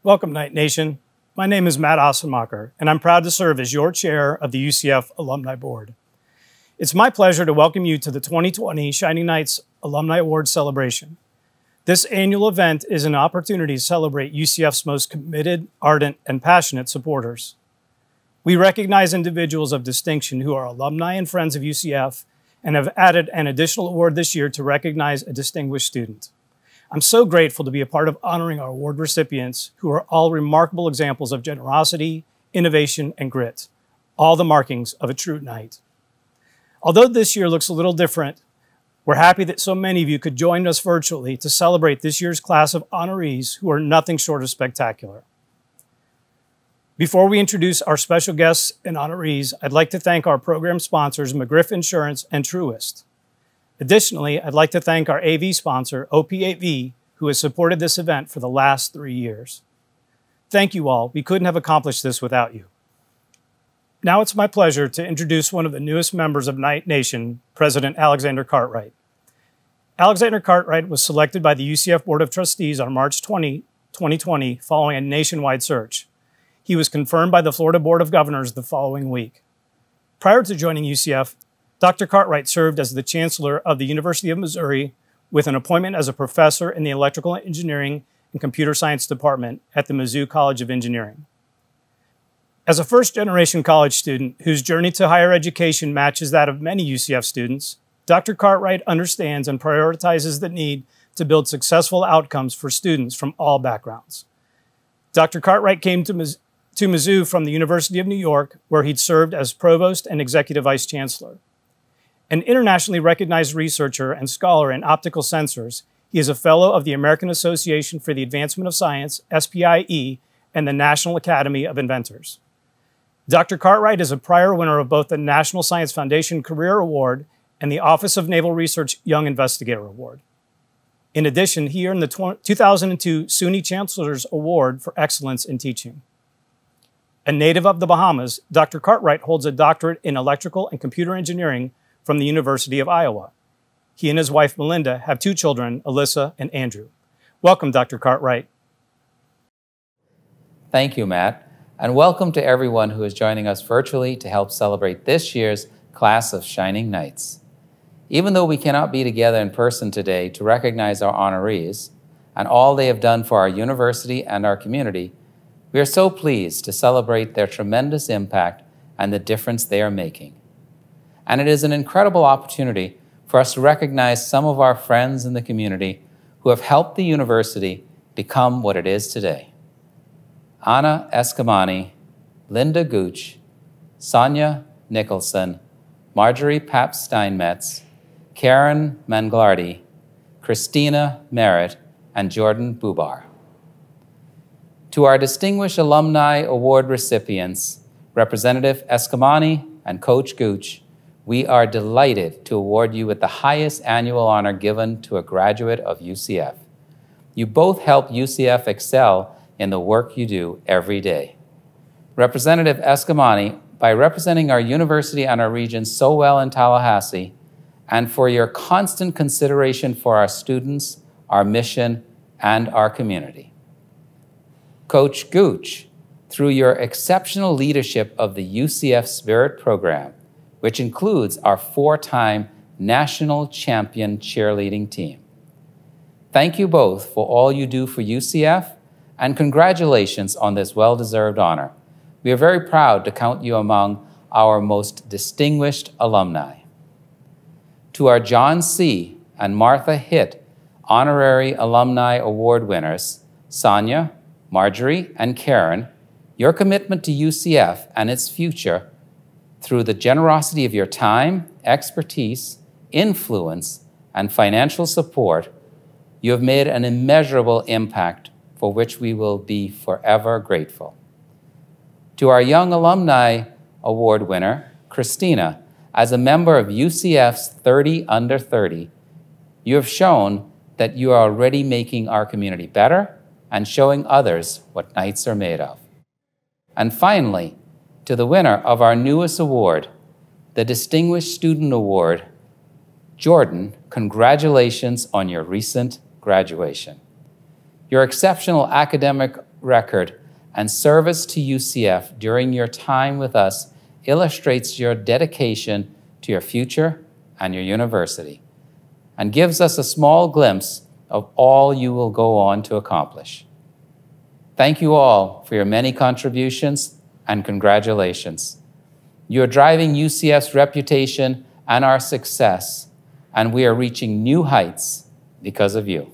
Welcome, Knight Nation. My name is Matt Ossenmacher, and I'm proud to serve as your chair of the UCF Alumni Board. It's my pleasure to welcome you to the 2020 Shining Knights Alumni Award celebration. This annual event is an opportunity to celebrate UCF's most committed, ardent, and passionate supporters. We recognize individuals of distinction who are alumni and friends of UCF and have added an additional award this year to recognize a distinguished student. I'm so grateful to be a part of honoring our award recipients who are all remarkable examples of generosity, innovation, and grit, all the markings of a true Knight. Although this year looks a little different, we're happy that so many of you could join us virtually to celebrate this year's class of honorees who are nothing short of spectacular. Before we introduce our special guests and honorees, I'd like to thank our program sponsors, McGriff Insurance and Truist. Additionally, I'd like to thank our AV sponsor, OPAV, who has supported this event for the last 3 years. Thank you all. We couldn't have accomplished this without you. Now it's my pleasure to introduce one of the newest members of Knight Nation, President Alexander Cartwright. Alexander Cartwright was selected by the UCF Board of Trustees on March 20, 2020, following a nationwide search. He was confirmed by the Florida Board of Governors the following week. Prior to joining UCF, Dr. Cartwright served as the Chancellor of the University of Missouri with an appointment as a professor in the Electrical Engineering and Computer Science Department at the Mizzou College of Engineering. As a first-generation college student whose journey to higher education matches that of many UCF students, Dr. Cartwright understands and prioritizes the need to build successful outcomes for students from all backgrounds. Dr. Cartwright came to Mizzou from the University of New York, where he'd served as Provost and Executive Vice Chancellor. An internationally recognized researcher and scholar in optical sensors, he is a fellow of the American Association for the Advancement of Science, SPIE, and the National Academy of Inventors. Dr. Cartwright is a prior winner of both the National Science Foundation Career Award and the Office of Naval Research Young Investigator Award. In addition, he earned the 2002 SUNY Chancellor's Award for Excellence in Teaching. A native of the Bahamas, Dr. Cartwright holds a doctorate in electrical and computer engineering from the University of Iowa. He and his wife, Melinda, have 2 children, Alyssa and Andrew. Welcome, Dr. Cartwright. Thank you, Matt, and welcome to everyone who is joining us virtually to help celebrate this year's class of Shining Knights. Even though we cannot be together in person today to recognize our honorees and all they have done for our university and our community, we are so pleased to celebrate their tremendous impact and the difference they are making. And it is an incredible opportunity for us to recognize some of our friends in the community who have helped the university become what it is today. Anna Eskamani, Linda Gooch, Sonya Nicholson, Marjorie Papp Steinmetz, Karen Manglarty, Christina Merritt, and Jordan Bubar. To our distinguished Alumni Award recipients, Representative Eskamani and Coach Gooch, we are delighted to award you with the highest annual honor given to a graduate of UCF. You both help UCF excel in the work you do every day. Representative Eskamani, by representing our university and our region so well in Tallahassee, and for your constant consideration for our students, our mission, and our community. Coach Gooch, through your exceptional leadership of the UCF Spirit program, which includes our 4-time national champion cheerleading team. Thank you both for all you do for UCF, and congratulations on this well-deserved honor. We are very proud to count you among our most distinguished alumni. To our John C. and Martha Hitt Honorary Alumni Award winners, Sonya, Marjorie, and Karen, your commitment to UCF and its future through the generosity of your time, expertise, influence, and financial support, you have made an immeasurable impact for which we will be forever grateful. To our Young Alumni Award winner, Christina, as a member of UCF's 30 Under 30, you have shown that you are already making our community better and showing others what Knights are made of. And finally, to the winner of our newest award, the Distinguished Student Award, Jordan, congratulations on your recent graduation. Your exceptional academic record and service to UCF during your time with us illustrates your dedication to your future and your university, and gives us a small glimpse of all you will go on to accomplish. Thank you all for your many contributions and congratulations. You are driving UCF's reputation and our success, and we are reaching new heights because of you.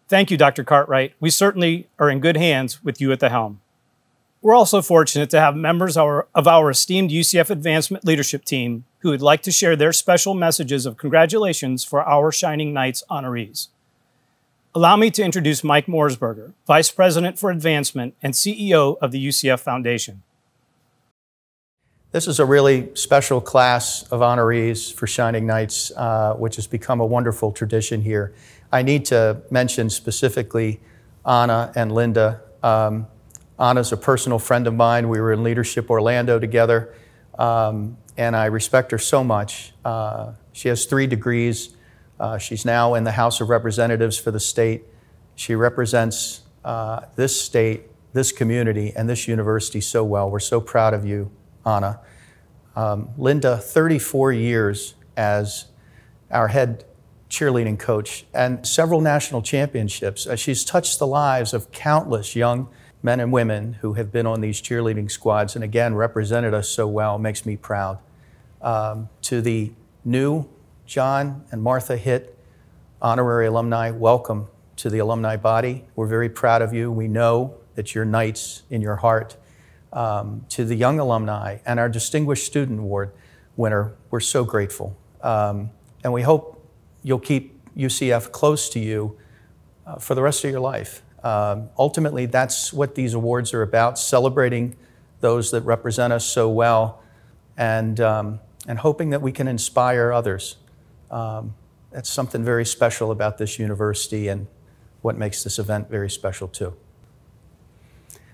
Thank you, Dr. Cartwright. We certainly are in good hands with you at the helm. We're also fortunate to have members of our esteemed UCF Advancement Leadership Team who would like to share their special messages of congratulations for our Shining Knights honorees. Allow me to introduce Mike Morsberger, Vice President for Advancement and CEO of the UCF Foundation. This is a really special class of honorees for Shining Knights, which has become a wonderful tradition here. I need to mention specifically Anna and Linda. Anna's a personal friend of mine. We were in Leadership Orlando together, and I respect her so much. She has 3 degrees. She's now in the House of Representatives for the state. She represents this state, this community, and this university so well. We're so proud of you, Anna. Linda, 34 years as our head cheerleading coach and several national championships. She's touched the lives of countless young men and women who have been on these cheerleading squads and again represented us so well. Makes me proud. To the new John and Martha Hitt honorary alumni, welcome to the alumni body. We're very proud of you. We know that you're Knights in your heart. To the young alumni and our Distinguished Student Award winner, we're so grateful. And we hope you'll keep UCF close to you for the rest of your life. Ultimately, that's what these awards are about, celebrating those that represent us so well and hoping that we can inspire others. That's something very special about this university and what makes this event very special too.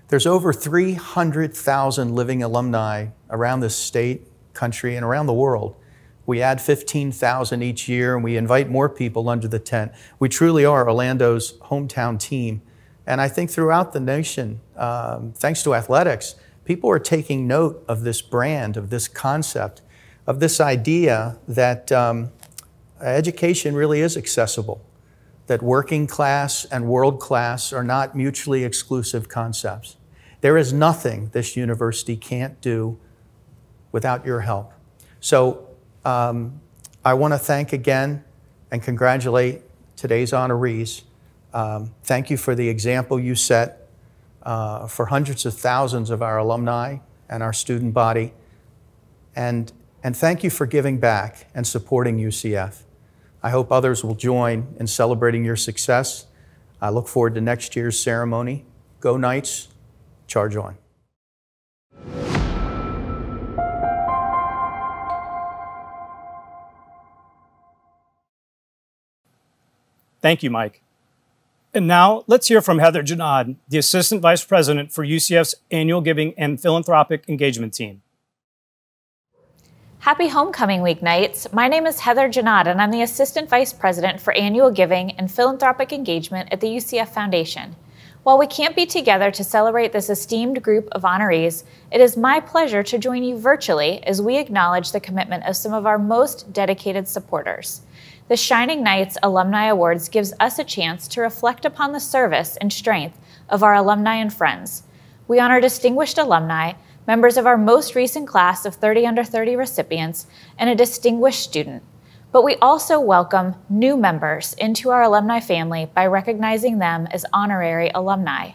There's over 300,000 living alumni around this state, country, and around the world. We add 15,000 each year, and we invite more people under the tent. We truly are Orlando's hometown team. And I think throughout the nation, thanks to athletics, people are taking note of this brand, of this concept, of this idea that education really is accessible, that working class and world class are not mutually exclusive concepts. There is nothing this university can't do without your help. So I want to thank again and congratulate today's honorees. Thank you for the example you set for hundreds of thousands of our alumni and our student body. And thank you for giving back and supporting UCF. I hope others will join in celebrating your success. I look forward to next year's ceremony. Go Knights, charge on. Thank you, Mike. And now let's hear from Heather Janad, the Assistant Vice President for UCF's Annual Giving and Philanthropic Engagement Team. Happy Homecoming Week, Knights. My name is Heather Janad, and I'm the Assistant Vice President for Annual Giving and Philanthropic Engagement at the UCF Foundation. While we can't be together to celebrate this esteemed group of honorees, it is my pleasure to join you virtually as we acknowledge the commitment of some of our most dedicated supporters. The Shining Knights Alumni Awards gives us a chance to reflect upon the service and strength of our alumni and friends. We honor distinguished alumni, members of our most recent class of 30 under 30 recipients, and a distinguished student. But we also welcome new members into our alumni family by recognizing them as honorary alumni.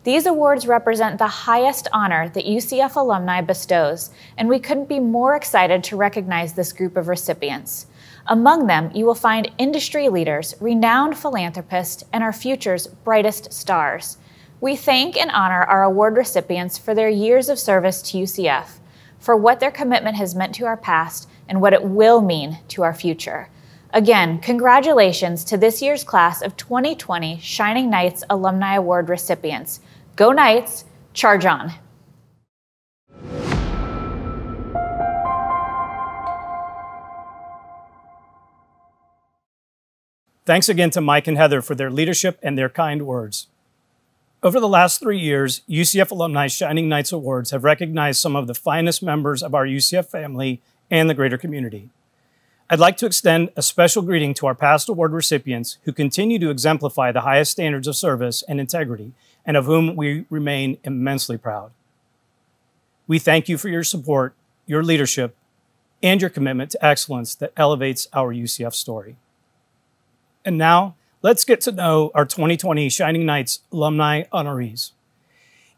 These awards represent the highest honor that UCF alumni bestows, and we couldn't be more excited to recognize this group of recipients. Among them, you will find industry leaders, renowned philanthropists, and our future's brightest stars. We thank and honor our award recipients for their years of service to UCF, for what their commitment has meant to our past and what it will mean to our future. Again, congratulations to this year's class of 2020 Shining Knights Alumni Award recipients. Go Knights, charge on. Thanks again to Mike and Heather for their leadership and their kind words. Over the last 3 years, UCF Alumni Shining Knights Awards have recognized some of the finest members of our UCF family and the greater community. I'd like to extend a special greeting to our past award recipients who continue to exemplify the highest standards of service and integrity, and of whom we remain immensely proud. We thank you for your support, your leadership, and your commitment to excellence that elevates our UCF story. And now, let's get to know our 2020 Shining Knights Alumni Honorees.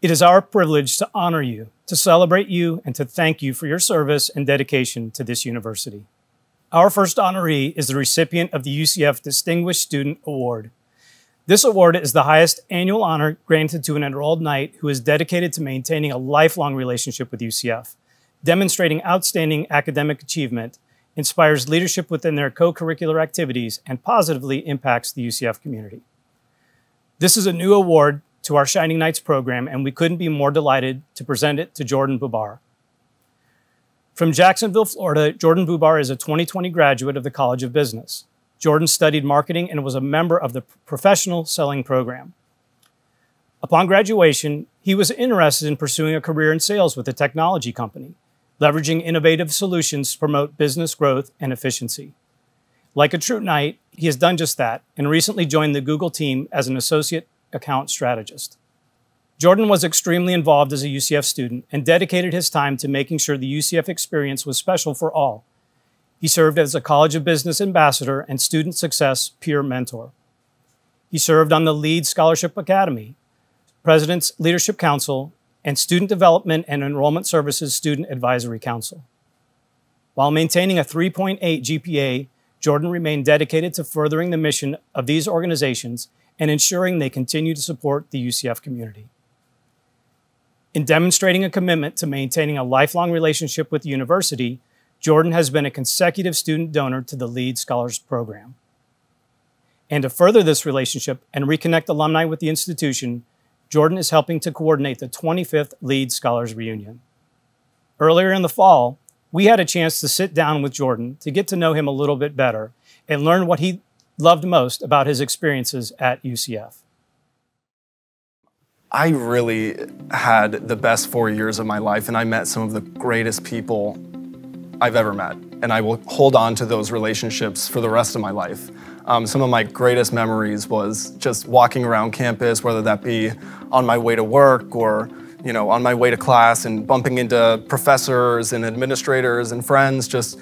It is our privilege to honor you, to celebrate you, and to thank you for your service and dedication to this university. Our first honoree is the recipient of the UCF Distinguished Student Award. This award is the highest annual honor granted to an enrolled Knight who is dedicated to maintaining a lifelong relationship with UCF, demonstrating outstanding academic achievement, inspires leadership within their co-curricular activities, and positively impacts the UCF community. This is a new award to our Shining Knights program, and we couldn't be more delighted to present it to Jordan Bubar. From Jacksonville, Florida, Jordan Bubar is a 2020 graduate of the College of Business. Jordan studied marketing and was a member of the professional selling program. Upon graduation, he was interested in pursuing a career in sales with a technology company, leveraging innovative solutions to promote business growth and efficiency. Like a true Knight, he has done just that and recently joined the Google team as an associate account strategist. Jordan was extremely involved as a UCF student and dedicated his time to making sure the UCF experience was special for all. He served as a College of Business ambassador and student success peer mentor. He served on the Lead Scholarship Academy, President's Leadership Council, and Student Development and Enrollment Services Student Advisory Council. While maintaining a 3.8 GPA, Jordan remained dedicated to furthering the mission of these organizations and ensuring they continue to support the UCF community. In demonstrating a commitment to maintaining a lifelong relationship with the university, Jordan has been a consecutive student donor to the Lead Scholars Program. And to further this relationship and reconnect alumni with the institution, Jordan is helping to coordinate the 25th Lead Scholars Reunion. Earlier in the fall, we had a chance to sit down with Jordan to get to know him a little bit better and learn what he loved most about his experiences at UCF. I really had the best 4 years of my life, and I met some of the greatest people I've ever met. And I will hold on to those relationships for the rest of my life. Some of my greatest memories was just walking around campus, whether that be on my way to work or on my way to class, and bumping into professors and administrators and friends, just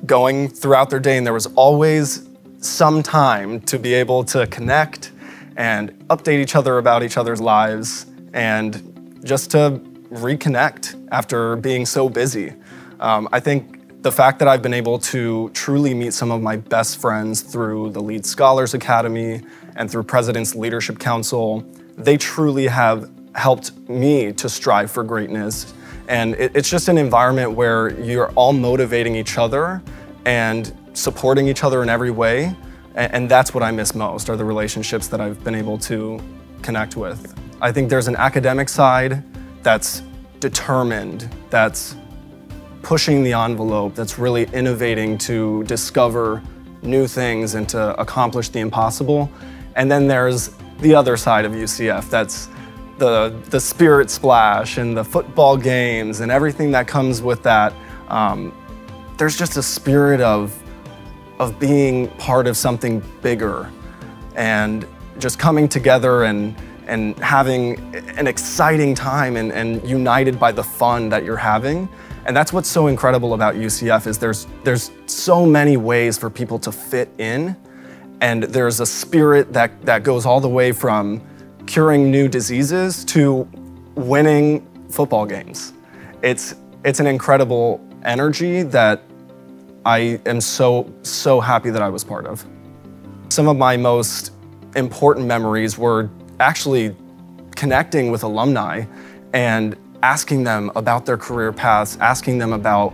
going throughout their day. And there was always some time to be able to connect and update each other about each other's lives and just to reconnect after being so busy. I think the fact that I've been able to truly meet some of my best friends through the Lead Scholars Academy and through President's Leadership Council, they truly have helped me to strive for greatness. And it's just an environment where you're all motivating each other and supporting each other in every way. And that's what I miss most, are the relationships that I've been able to connect with. I think there's an academic side that's determined, that's pushing the envelope, that's really innovating to discover new things and to accomplish the impossible. And then there's the other side of UCF, that's the spirit splash and the football games and everything that comes with that. There's just a spirit of being part of something bigger and just coming together and having an exciting time and united by the fun that you're having. And that's what's so incredible about UCF, is there's so many ways for people to fit in, and there's a spirit that goes all the way from curing new diseases to winning football games. It's an incredible energy that I am so happy that I was part of. Some of my most important memories were actually connecting with alumni and asking them about their career paths, asking them about,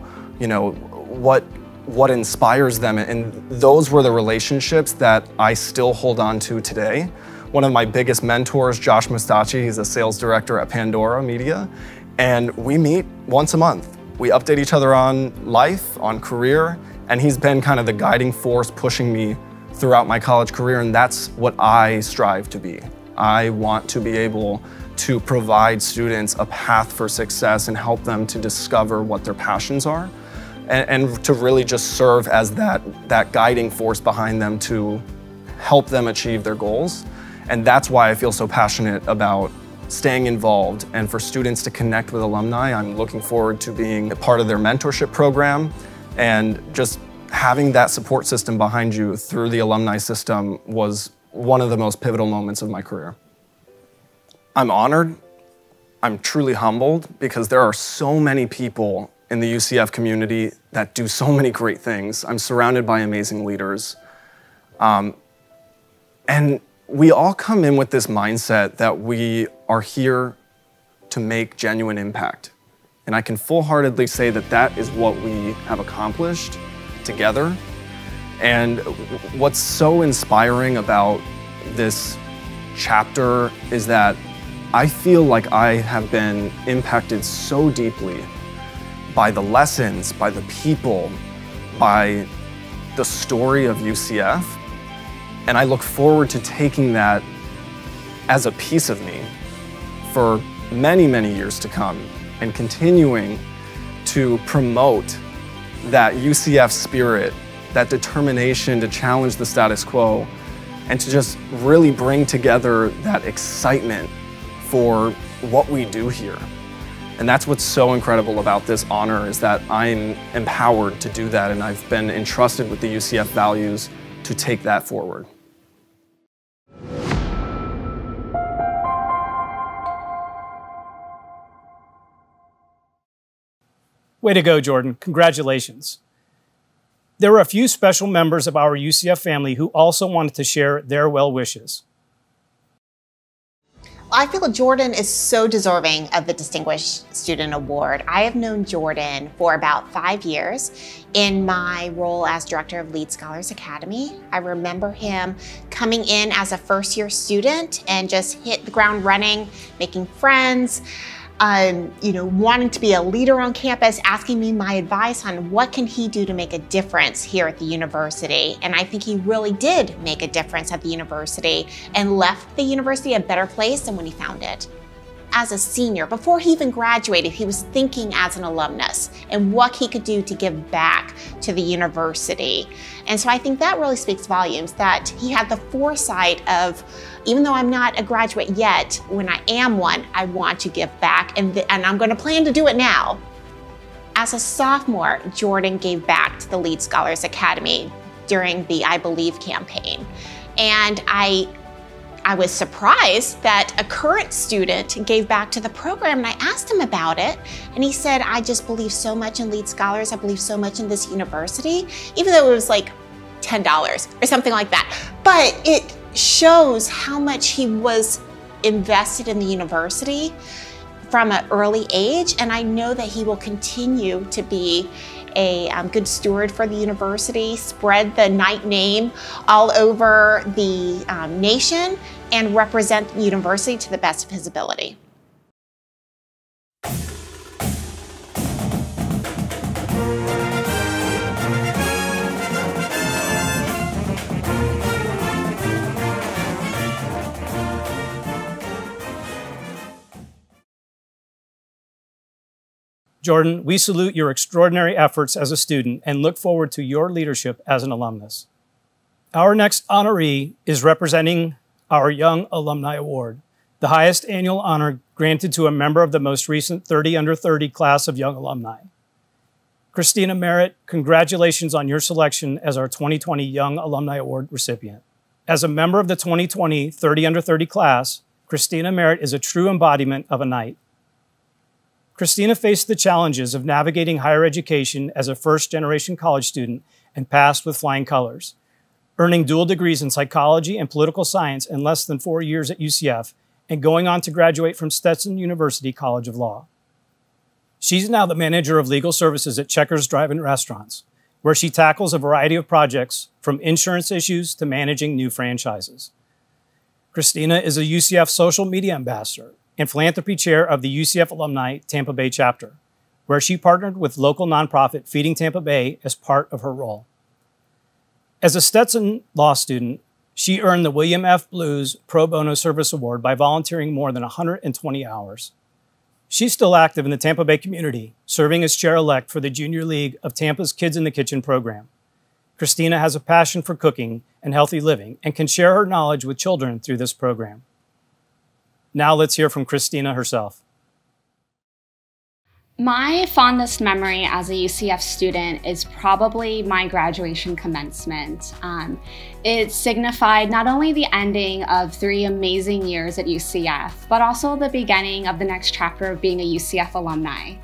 what inspires them. And those were the relationships that I still hold on to today. One of my biggest mentors, Josh Mustachi, he's a sales director at Pandora Media, and we meet once a month. We update each other on life, on career, and he's been kind of the guiding force pushing me throughout my college career, and that's what I strive to be. I want to be able to provide students a path for success and help them to discover what their passions are, and to really just serve as that guiding force behind them to help them achieve their goals. And that's why I feel so passionate about staying involved. And for students to connect with alumni, I'm looking forward to being a part of their mentorship program, and just having that support system behind you through the alumni system was one of the most pivotal moments of my career. I'm honored, I'm truly humbled, because there are so many people in the UCF community that do so many great things. I'm surrounded by amazing leaders. And we all come in with this mindset that we are here to make genuine impact. And I can full-heartedly say that that is what we have accomplished together. And what's so inspiring about this chapter is that I feel like I have been impacted so deeply by the lessons, by the people, by the story of UCF. And I look forward to taking that as a piece of me for many, many years to come, and continuing to promote that UCF spirit, that determination to challenge the status quo, and to just really bring together that excitement for what we do here. And that's what's so incredible about this honor, is that I'm empowered to do that, and I've been entrusted with the UCF values to take that forward. Way to go, Jordan. Congratulations. There were a few special members of our UCF family who also wanted to share their well wishes. I feel Jordan is so deserving of the Distinguished Student Award. I have known Jordan for about 5 years in my role as Director of Lead Scholars Academy. I remember him coming in as a first-year student and just hit the ground running, making friends, wanting to be a leader on campus, asking me my advice on what can he do to make a difference here at the university. And I think he really did make a difference at the university and left the university a better place than when he found it. As a senior, before he even graduated, he was thinking as an alumnus and what he could do to give back to the university. And so I think that really speaks volumes, that he had the foresight of, even though I'm not a graduate yet, when I am one, I want to give back, and I'm going to plan to do it now. As a sophomore, Jordan gave back to the Lead Scholars Academy during the I Believe campaign. And I was surprised that a current student gave back to the program, and I asked him about it, and he said, I just believe so much in Lead Scholars, I believe so much in this university, even though it was like $10 or something like that. But it shows how much he was invested in the university from an early age, and I know that he will continue to be a good steward for the university, spread the Knight name all over the nation, and represent the university to the best of his ability. Jordan, we salute your extraordinary efforts as a student and look forward to your leadership as an alumnus. Our next honoree is representing our Young Alumni Award, the highest annual honor granted to a member of the most recent 30 under 30 class of young alumni. Christina Merritt, congratulations on your selection as our 2020 Young Alumni Award recipient. As a member of the 2020 30 under 30 class, Christina Merritt is a true embodiment of a Knight. Christina faced the challenges of navigating higher education as a first-generation college student and passed with flying colors, earning dual degrees in psychology and political science in less than 4 years at UCF and going on to graduate from Stetson University College of Law. She's now the manager of legal services at Checkers Drive-In Restaurants, where she tackles a variety of projects from insurance issues to managing new franchises. Christina is a UCF social media ambassador and philanthropy chair of the UCF Alumni Tampa Bay chapter, where she partnered with local nonprofit Feeding Tampa Bay as part of her role. As a Stetson Law student, she earned the William F. Blues Pro Bono Service Award by volunteering more than 120 hours. She's still active in the Tampa Bay community, serving as chair-elect for the Junior League of Tampa's Kids in the Kitchen program. Christina has a passion for cooking and healthy living and can share her knowledge with children through this program. Now let's hear from Christina herself. My fondest memory as a UCF student is probably my graduation commencement. It signified not only the ending of 3 amazing years at UCF, but also the beginning of the next chapter of being a UCF alumni.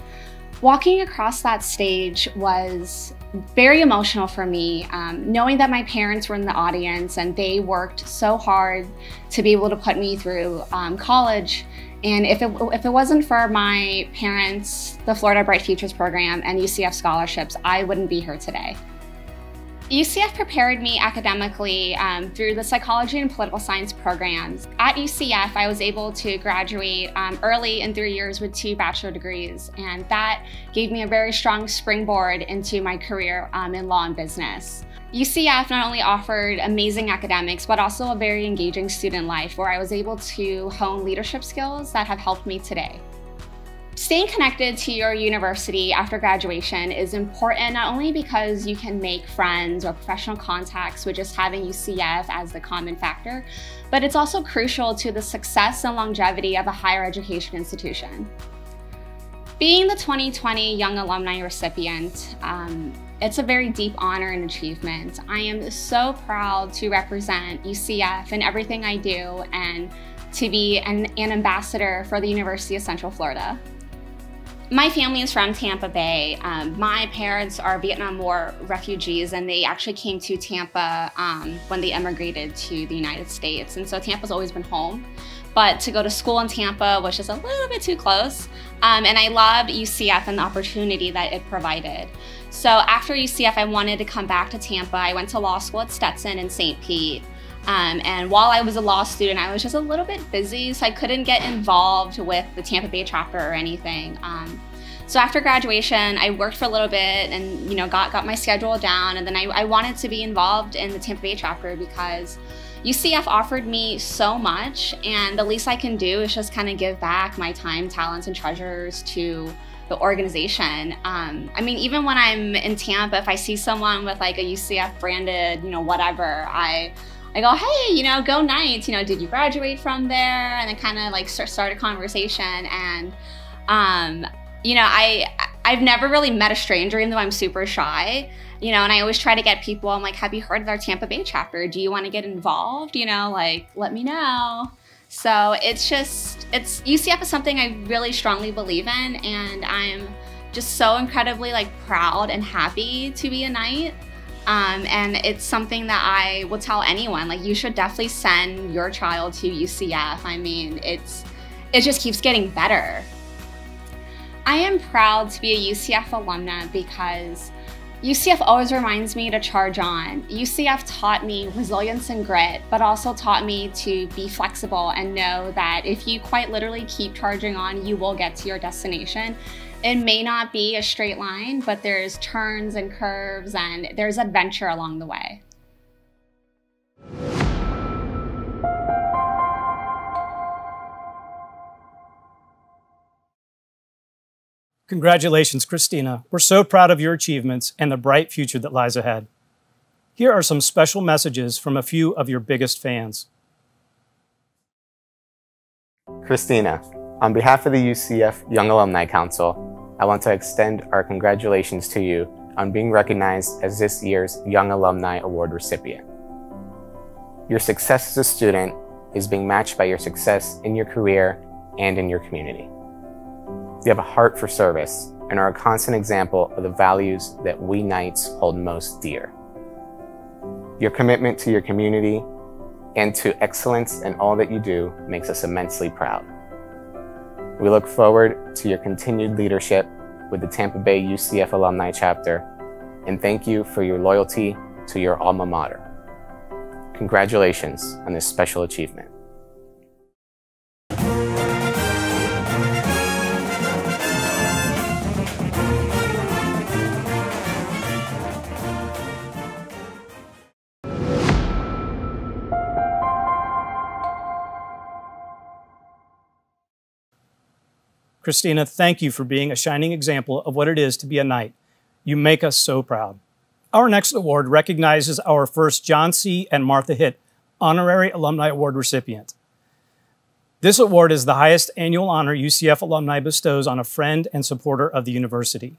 Walking across that stage was very emotional for me, knowing that my parents were in the audience and they worked so hard to be able to put me through college. And if it wasn't for my parents, the Florida Bright Futures program, and UCF scholarships, I wouldn't be here today. UCF prepared me academically through the psychology and political science programs. At UCF, I was able to graduate early in 3 years with 2 bachelor degrees, and that gave me a very strong springboard into my career in law and business. UCF not only offered amazing academics, but also a very engaging student life where I was able to hone leadership skills that have helped me today. Staying connected to your university after graduation is important not only because you can make friends or professional contacts with just having UCF as the common factor, but it's also crucial to the success and longevity of a higher education institution. Being the 2020 Young Alumni recipient, it's a very deep honor and achievement. I am so proud to represent UCF in everything I do and to be an ambassador for the University of Central Florida. My family is from Tampa Bay. My parents are Vietnam War refugees, and they actually came to Tampa when they immigrated to the United States. And so Tampa's always been home. But to go to school in Tampa was just a little bit too close. And I loved UCF and the opportunity that it provided. So after UCF, I wanted to come back to Tampa. I went to law school at Stetson in St. Pete. And while I was a law student, I was just a little bit busy, so I couldn't get involved with the Tampa Bay chapter or anything. So after graduation, I worked for a little bit and got my schedule down, and then I wanted to be involved in the Tampa Bay chapter because UCF offered me so much, and the least I can do is just kind of give back my time, talents, and treasures to the organization. I mean, even when I'm in Tampa, if I see someone with like a UCF branded, whatever, I go, hey, go Knights, did you graduate from there? And then kind of like start a conversation. And, I've never really met a stranger, even though I'm super shy, and I always try to get people, I'm like, have you heard of our Tampa Bay chapter? Do you want to get involved? Like, let me know. So UCF is something I really strongly believe in, and I'm just so incredibly proud and happy to be a Knight. And it's something that I will tell anyone, you should definitely send your child to UCF. I mean, it just keeps getting better. I am proud to be a UCF alumna because UCF always reminds me to charge on. UCF taught me resilience and grit, but also taught me to be flexible and know that if you quite literally keep charging on, you will get to your destination. It may not be a straight line, but there's turns and curves and there's adventure along the way. Congratulations, Christina. We're so proud of your achievements and the bright future that lies ahead. Here are some special messages from a few of your biggest fans. Christina, on behalf of the UCF Young Alumni Council, I want to extend our congratulations to you on being recognized as this year's Young Alumni Award recipient. Your success as a student is being matched by your success in your career and in your community. You have a heart for service and are a constant example of the values that we Knights hold most dear. Your commitment to your community and to excellence in all that you do makes us immensely proud. We look forward to your continued leadership with the Tampa Bay UCF Alumni Chapter, and thank you for your loyalty to your alma mater. Congratulations on this special achievement. Christina, thank you for being a shining example of what it is to be a Knight. You make us so proud. Our next award recognizes our first John C. and Martha Hitt Honorary Alumni Award recipient. This award is the highest annual honor UCF alumni bestows on a friend and supporter of the university.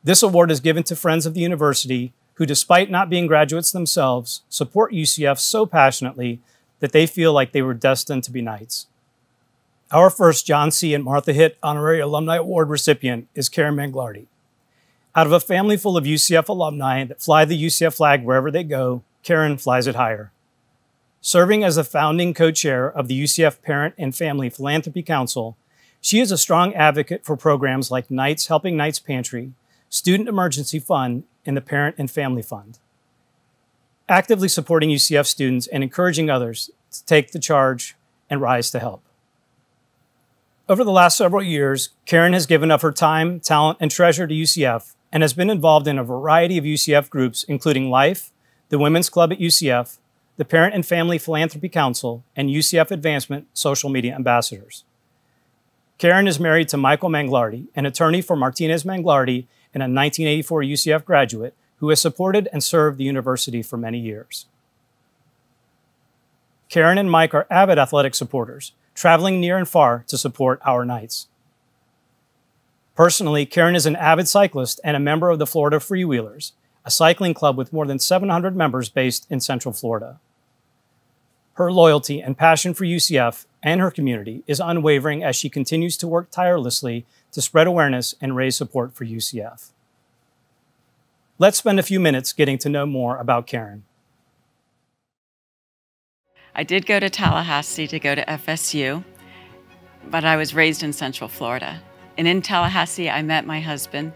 This award is given to friends of the university who, despite not being graduates themselves, support UCF so passionately that they feel like they were destined to be Knights. Our first John C. and Martha Hitt Honorary Alumni Award recipient is Karen Manglarty. Out of a family full of UCF alumni that fly the UCF flag wherever they go, Karen flies it higher. Serving as the founding co-chair of the UCF Parent and Family Philanthropy Council, she is a strong advocate for programs like Knights Helping Knights Pantry, Student Emergency Fund, and the Parent and Family Fund. Actively supporting UCF students and encouraging others to take the charge and rise to help. Over the last several years, Karen has given of her time, talent, and treasure to UCF and has been involved in a variety of UCF groups, including LIFE, the Women's Club at UCF, the Parent and Family Philanthropy Council, and UCF Advancement Social Media Ambassadors. Karen is married to Michael Manglarty, an attorney for Martinez Manglarty and a 1984 UCF graduate who has supported and served the university for many years. Karen and Mike are avid athletic supporters, traveling near and far to support our Knights. Personally, Karen is an avid cyclist and a member of the Florida Freewheelers, a cycling club with more than 700 members based in Central Florida. Her loyalty and passion for UCF and her community is unwavering as she continues to work tirelessly to spread awareness and raise support for UCF. Let's spend a few minutes getting to know more about Karen. I did go to Tallahassee to go to FSU, but I was raised in Central Florida. And in Tallahassee, I met my husband,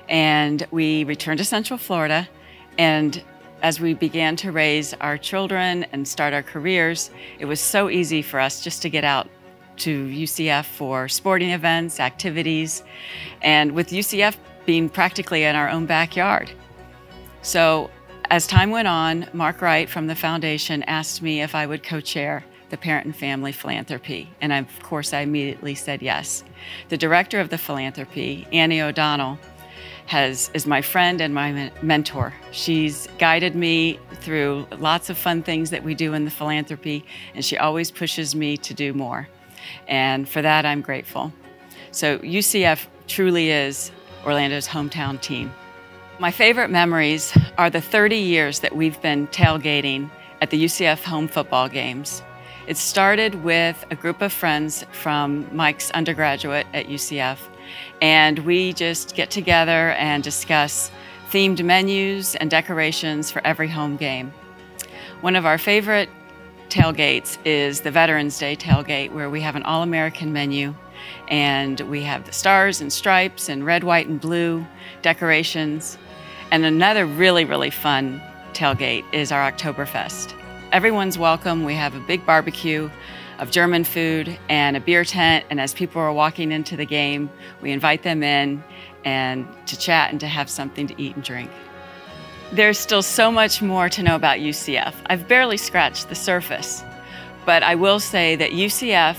and we returned to Central Florida. And as we began to raise our children and start our careers, it was so easy for us just to get out to UCF for sporting events, activities, and with UCF being practically in our own backyard. So as time went on, Mark Wright from the foundation asked me if I would co-chair the Parent and Family Philanthropy, and of course I immediately said yes. The director of the philanthropy, Annie O'Donnell, is my friend and my mentor. She's guided me through lots of fun things that we do in the philanthropy, and she always pushes me to do more. And for that, I'm grateful. So UCF truly is Orlando's hometown team. My favorite memories are the 30 years that we've been tailgating at the UCF home football games. It started with a group of friends from Mike's undergraduate at UCF, and we just get together and discuss themed menus and decorations for every home game. One of our favorite tailgates is the Veterans Day tailgate, where we have an all-American menu, and we have the stars and stripes and red, white, and blue decorations. And another really, really fun tailgate is our Oktoberfest. Everyone's welcome. We have a big barbecue of German food and a beer tent, and as people are walking into the game, we invite them in and to chat and to have something to eat and drink. There's still so much more to know about UCF. I've barely scratched the surface, but I will say that UCF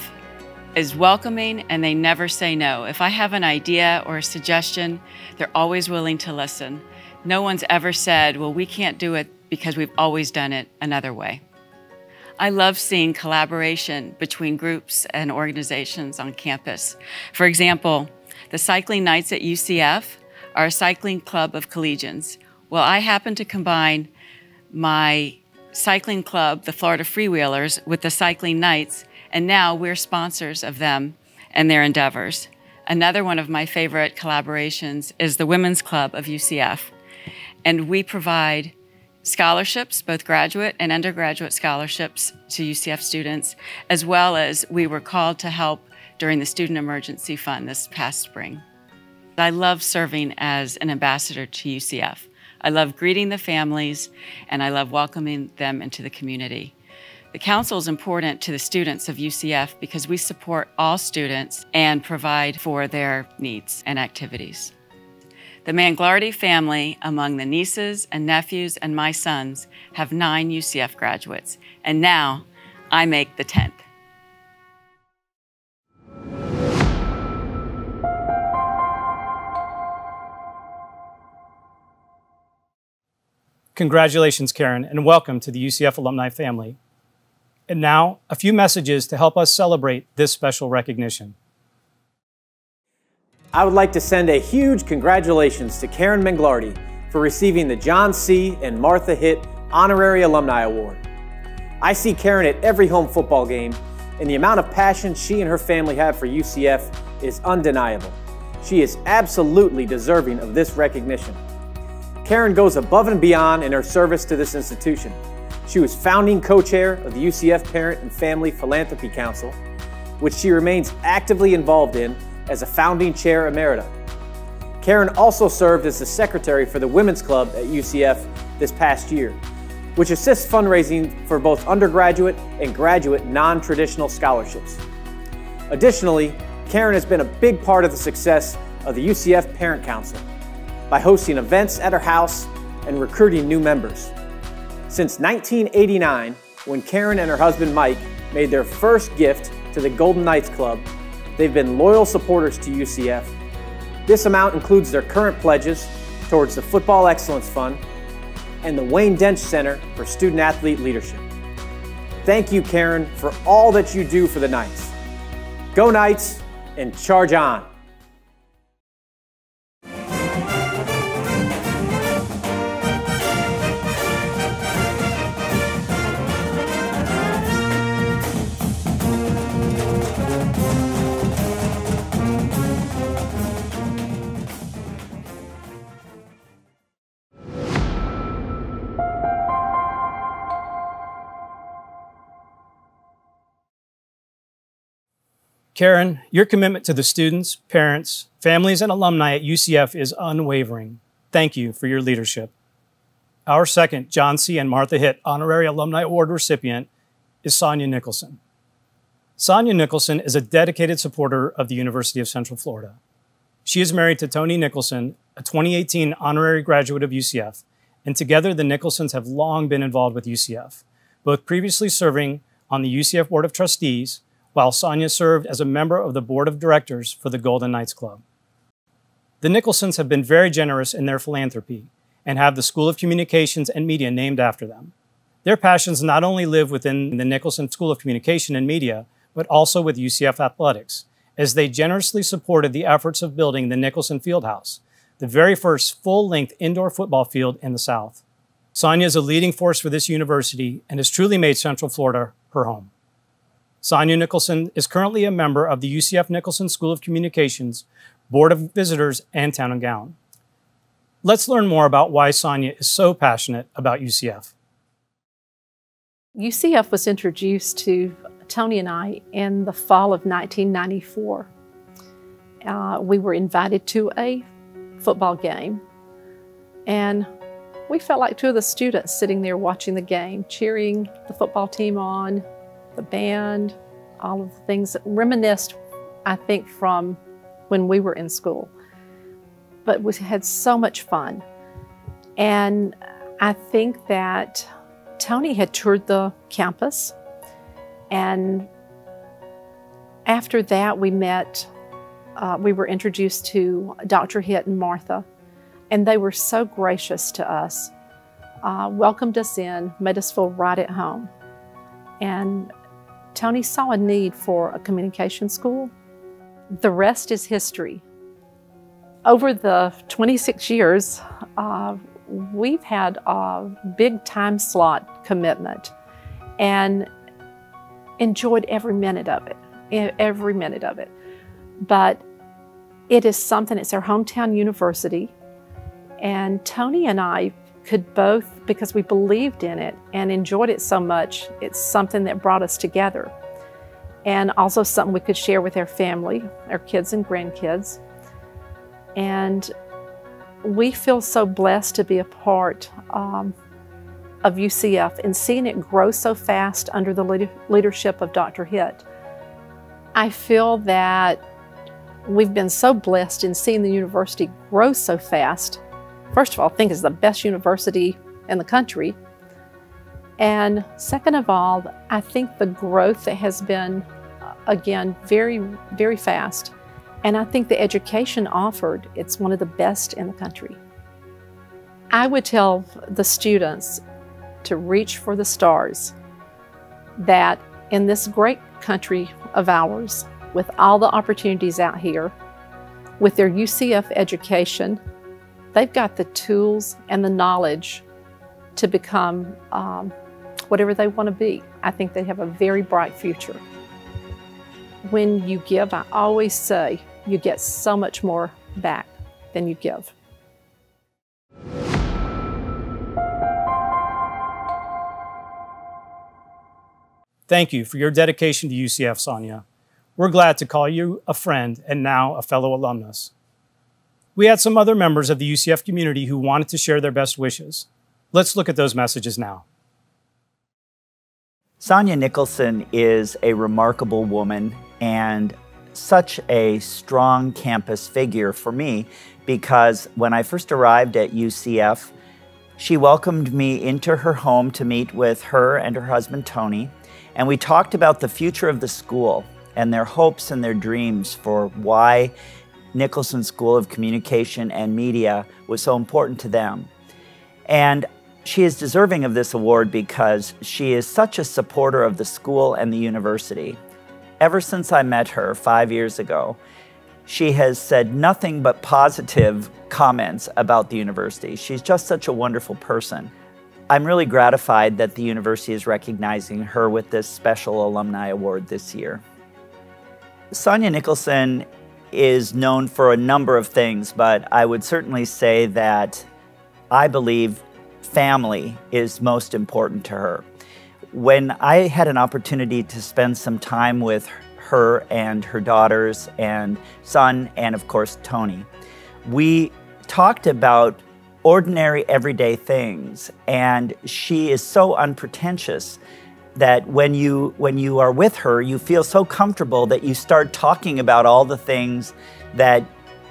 is welcoming and they never say no. If I have an idea or a suggestion, they're always willing to listen. No one's ever said, well, we can't do it because we've always done it another way. I love seeing collaboration between groups and organizations on campus. For example, the Cycling Knights at UCF are a cycling club of collegians. Well, I happen to combine my cycling club, the Florida Freewheelers, with the Cycling Knights, and now we're sponsors of them and their endeavors. Another one of my favorite collaborations is the Women's Club of UCF, and we provide scholarships, both graduate and undergraduate scholarships to UCF students, as well as we were called to help during the Student Emergency Fund this past spring. I love serving as an ambassador to UCF. I love greeting the families, and I love welcoming them into the community. The council is important to the students of UCF because we support all students and provide for their needs and activities. The Manglarty family, among the nieces and nephews and my sons, have 9 UCF graduates, and now I make the 10th. Congratulations, Karen, and welcome to the UCF alumni family. And now, a few messages to help us celebrate this special recognition. I would like to send a huge congratulations to Karen Manglarty for receiving the John C. and Martha Hitt Honorary Alumni Award. I see Karen at every home football game, and the amount of passion she and her family have for UCF is undeniable. She is absolutely deserving of this recognition. Karen goes above and beyond in her service to this institution. She was founding co-chair of the UCF Parent and Family Philanthropy Council, which she remains actively involved in as a founding chair emerita. Karen also served as the secretary for the Women's Club at UCF this past year, which assists fundraising for both undergraduate and graduate non-traditional scholarships. Additionally, Karen has been a big part of the success of the UCF Parent Council by hosting events at her house and recruiting new members. Since 1989, when Karen and her husband Mike made their first gift to the Golden Knights Club, they've been loyal supporters to UCF. This amount includes their current pledges towards the Football Excellence Fund and the Wayne Dench Center for Student Athlete Leadership. Thank you, Karen, for all that you do for the Knights. Go Knights and charge on! Karen, your commitment to the students, parents, families, and alumni at UCF is unwavering. Thank you for your leadership. Our second John C. and Martha Hitt Honorary Alumni Award recipient is Sonya Nicholson. Sonya Nicholson is a dedicated supporter of the University of Central Florida. She is married to Tony Nicholson, a 2018 honorary graduate of UCF, and together the Nicholsons have long been involved with UCF, both previously serving on the UCF Board of Trustees, while Sonya served as a member of the Board of Directors for the Golden Knights Club. The Nicholsons have been very generous in their philanthropy and have the School of Communications and Media named after them. Their passions not only live within the Nicholson School of Communication and Media, but also with UCF Athletics, as they generously supported the efforts of building the Nicholson Fieldhouse, the very first full-length indoor football field in the South. Sonya is a leading force for this university and has truly made Central Florida her home. Sonya Nicholson is currently a member of the UCF Nicholson School of Communications, Board of Visitors, and Town and Gown. Let's learn more about why Sonya is so passionate about UCF. UCF was introduced to Tony and I in the fall of 1994. We were invited to a football game, and we felt like two of the students sitting there watching the game, cheering the football team on, the band, all of the things that reminisced, I think, from when we were in school. But we had so much fun. And I think that Tony had toured the campus, and after that we met, we were introduced to Dr. Hitt and Martha, and they were so gracious to us, welcomed us in, made us feel right at home. And Tony saw a need for a communication school. The rest is history. Over the 26 years, we've had a big time slot commitment and enjoyed every minute of it, But it is something, it's our hometown university, and Tony and I could both, because we believed in it and enjoyed it so much, it's something that brought us together. And also something we could share with our family, our kids and grandkids. And we feel so blessed to be a part of UCF and seeing it grow so fast under the leadership of Dr. Hitt. I feel that we've been so blessed in seeing the university grow so fast. First of all, I think it's the best university in the country. And second of all, I think the growth that has been, again, very, very fast. And I think the education offered, it's one of the best in the country. I would tell the students to reach for the stars, that in this great country of ours, with all the opportunities out here, with their UCF education, they've got the tools and the knowledge to become whatever they want to be. I think they have a very bright future. When you give, I always say, you get so much more back than you give. Thank you for your dedication to UCF, Sonia. We're glad to call you a friend and now a fellow alumnus. We had some other members of the UCF community who wanted to share their best wishes. Let's look at those messages now. Sonia Nicholson is a remarkable woman and such a strong campus figure for me, because when I first arrived at UCF, she welcomed me into her home to meet with her and her husband, Tony, and we talked about the future of the school and their hopes and their dreams for why Nicholson School of Communication and Media was so important to them. And she is deserving of this award because she is such a supporter of the school and the university. Ever since I met her 5 years ago, she has said nothing but positive comments about the university. She's just such a wonderful person. I'm really gratified that the university is recognizing her with this special alumni award this year. Sonya Nicholson is known for a number of things, but I would certainly say that I believe family is most important to her. When I had an opportunity to spend some time with her and her daughters and son and of course Tony, we talked about ordinary everyday things, and she is so unpretentious that when you are with her, you feel so comfortable that you start talking about all the things that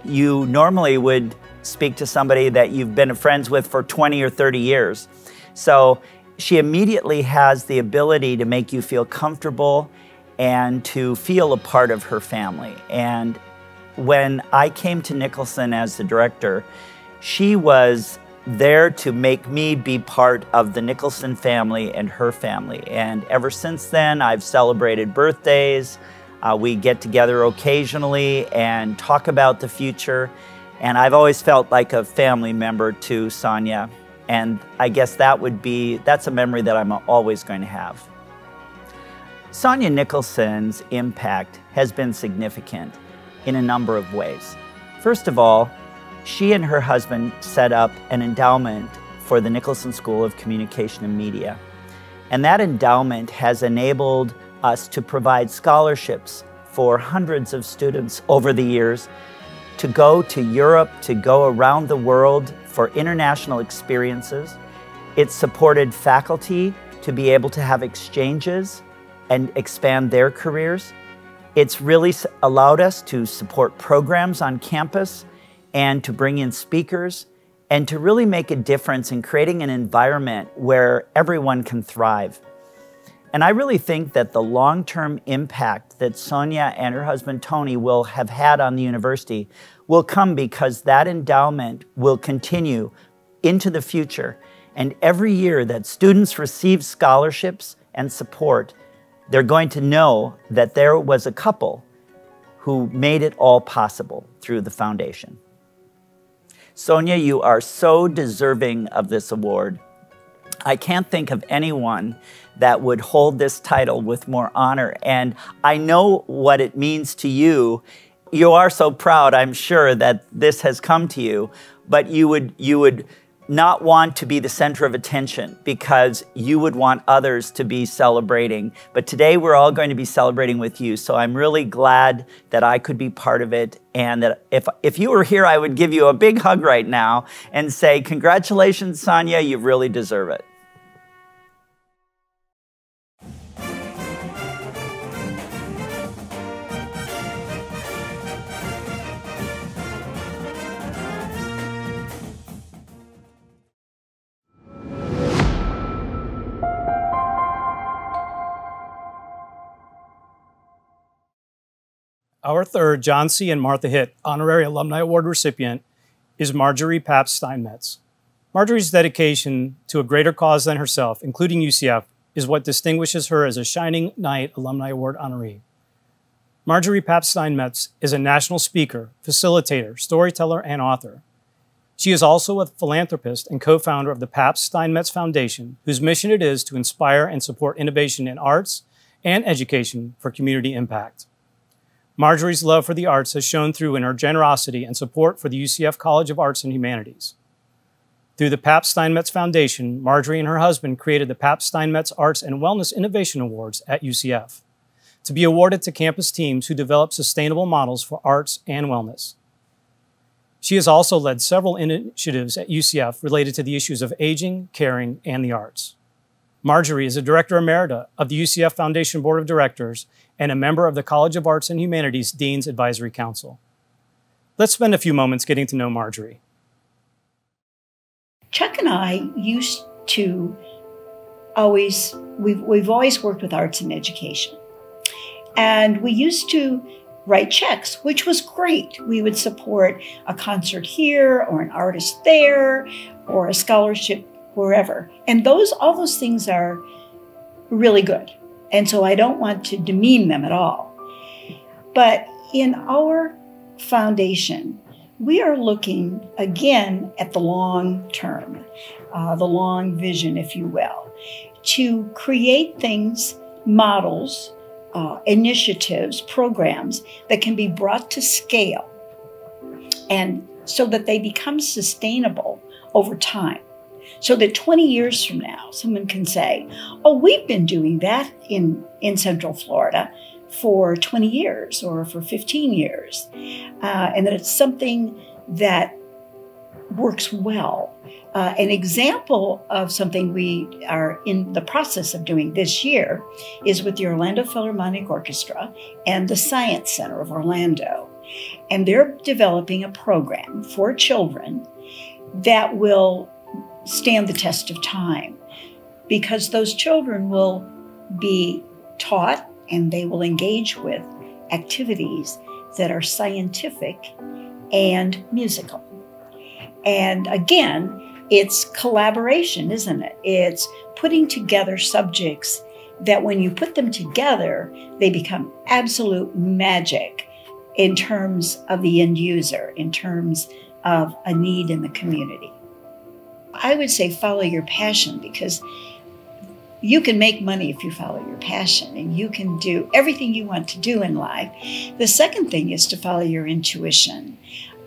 you normally would speak to somebody that you've been friends with for 20 or 30 years. So she immediately has the ability to make you feel comfortable and to feel a part of her family. And when I came to Nicholson as the director, she was there to make me be part of the Nicholson family and her family. And ever since then, I've celebrated birthdays. We get together occasionally and talk about the future. And I've always felt like a family member to Sonia. And I guess that's a memory that I'm always going to have. Sonia Nicholson's impact has been significant in a number of ways. First of all, she and her husband set up an endowment for the Nicholson School of Communication and Media. And that endowment has enabled us to provide scholarships for hundreds of students over the years to go to Europe, to go around the world for international experiences. It's supported faculty to be able to have exchanges and expand their careers. It's really allowed us to support programs on campus and to bring in speakers and to really make a difference in creating an environment where everyone can thrive. And I really think that the long-term impact that Sonia and her husband Tony will have had on the university will come because that endowment will continue into the future. And every year that students receive scholarships and support, they're going to know that there was a couple who made it all possible through the foundation. Sonia, you are so deserving of this award. I can't think of anyone that would hold this title with more honor, and I know what it means to you. You are so proud, I'm sure, that this has come to you, but you would not want to be the center of attention because you would want others to be celebrating. But today we're all going to be celebrating with you, so I'm really glad that I could be part of it, and that if you were here, I would give you a big hug right now and say, congratulations, Sonia, you really deserve it. Our third John C. and Martha Hitt Honorary Alumni Award recipient is Marjorie Papp Steinmetz. Marjorie's dedication to a greater cause than herself, including UCF, is what distinguishes her as a Shining Knight Alumni Award honoree. Marjorie Papp Steinmetz is a national speaker, facilitator, storyteller, and author. She is also a philanthropist and co-founder of the Papp Steinmetz Foundation, whose mission it is to inspire and support innovation in arts and education for community impact. Marjorie's love for the arts has shown through in her generosity and support for the UCF College of Arts and Humanities. Through the Papp Steinmetz Foundation, Marjorie and her husband created the Papp Steinmetz Arts and Wellness Innovation Awards at UCF, to be awarded to campus teams who develop sustainable models for arts and wellness. She has also led several initiatives at UCF related to the issues of aging, caring, and the arts. Marjorie is a Director Emerita of the UCF Foundation Board of Directors and a member of the College of Arts and Humanities Dean's Advisory Council. Let's spend a few moments getting to know Marjorie. Chuck and I used to we've always worked with arts and education. And we used to write checks, which was great. We would support a concert here or an artist there or a scholarship wherever. And all those things are really good. And so I don't want to demean them at all. But in our foundation, we are looking again at the long term, the long vision, if you will, to create things, models, initiatives, programs that can be brought to scale and so that they become sustainable over time. So that 20 years from now, someone can say, oh, we've been doing that in Central Florida for 20 years or for 15 years. And that it's something that works well. An example of something we are in the process of doing this year is with the Orlando Philharmonic Orchestra and the Science Center of Orlando. And they're developing a program for children that will stand the test of time because those children will be taught and they will engage with activities that are scientific and musical. And again, it's collaboration, isn't it? It's putting together subjects that when you put them together, they become absolute magic in terms of the end user, in terms of a need in the community. I would say follow your passion because you can make money if you follow your passion and you can do everything you want to do in life. The second thing is to follow your intuition.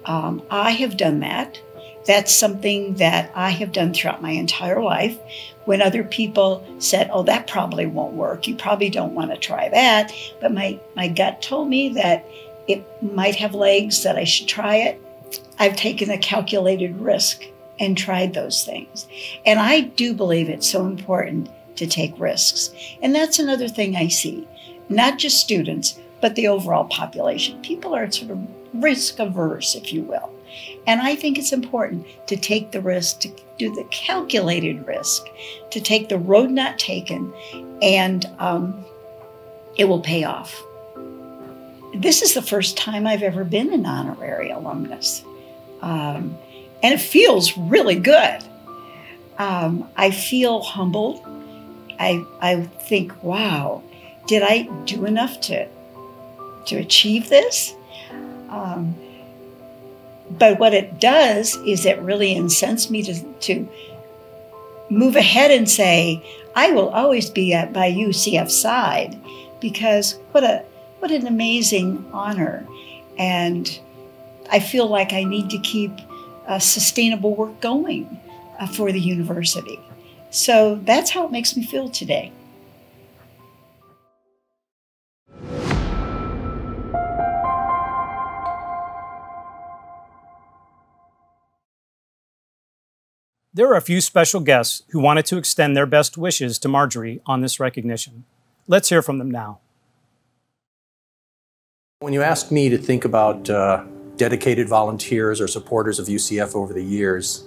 I have done that. That's something that I have done throughout my entire life. When other people said, oh, that probably won't work, you probably don't want to try that, but my gut told me that it might have legs, that I should try it. I've taken a calculated risk and tried those things. And I do believe it's so important to take risks. And that's another thing I see, not just students, but the overall population. People are sort of risk averse, if you will. And I think it's important to take the risk, to do the calculated risk, to take the road not taken, and it will pay off. This is the first time I've ever been an honorary alumnus. And it feels really good. I feel humbled. I think, wow, did I do enough to achieve this? But what it does is it really incents me to move ahead and say, I will always be by UCF's side, because what an amazing honor. And I feel like I need to keep sustainable work going for the university. So that's how it makes me feel today. There are a few special guests who wanted to extend their best wishes to Marjorie on this recognition. Let's hear from them now. When you ask me to think about dedicated volunteers or supporters of UCF over the years,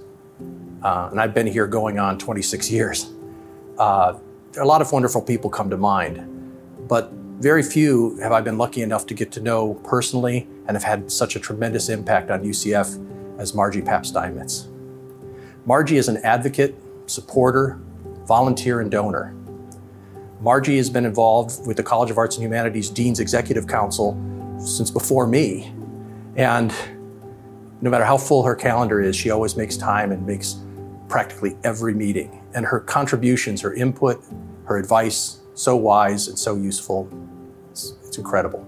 and I've been here going on 26 years, a lot of wonderful people come to mind, but very few have I been lucky enough to get to know personally and have had such a tremendous impact on UCF as Margie Papp Steinmetz. Margie is an advocate, supporter, volunteer, and donor. Margie has been involved with the College of Arts and Humanities Dean's Executive Council since before me. And no matter how full her calendar is, she always makes time and makes practically every meeting. And her contributions, her input, her advice, so wise and so useful. It's incredible.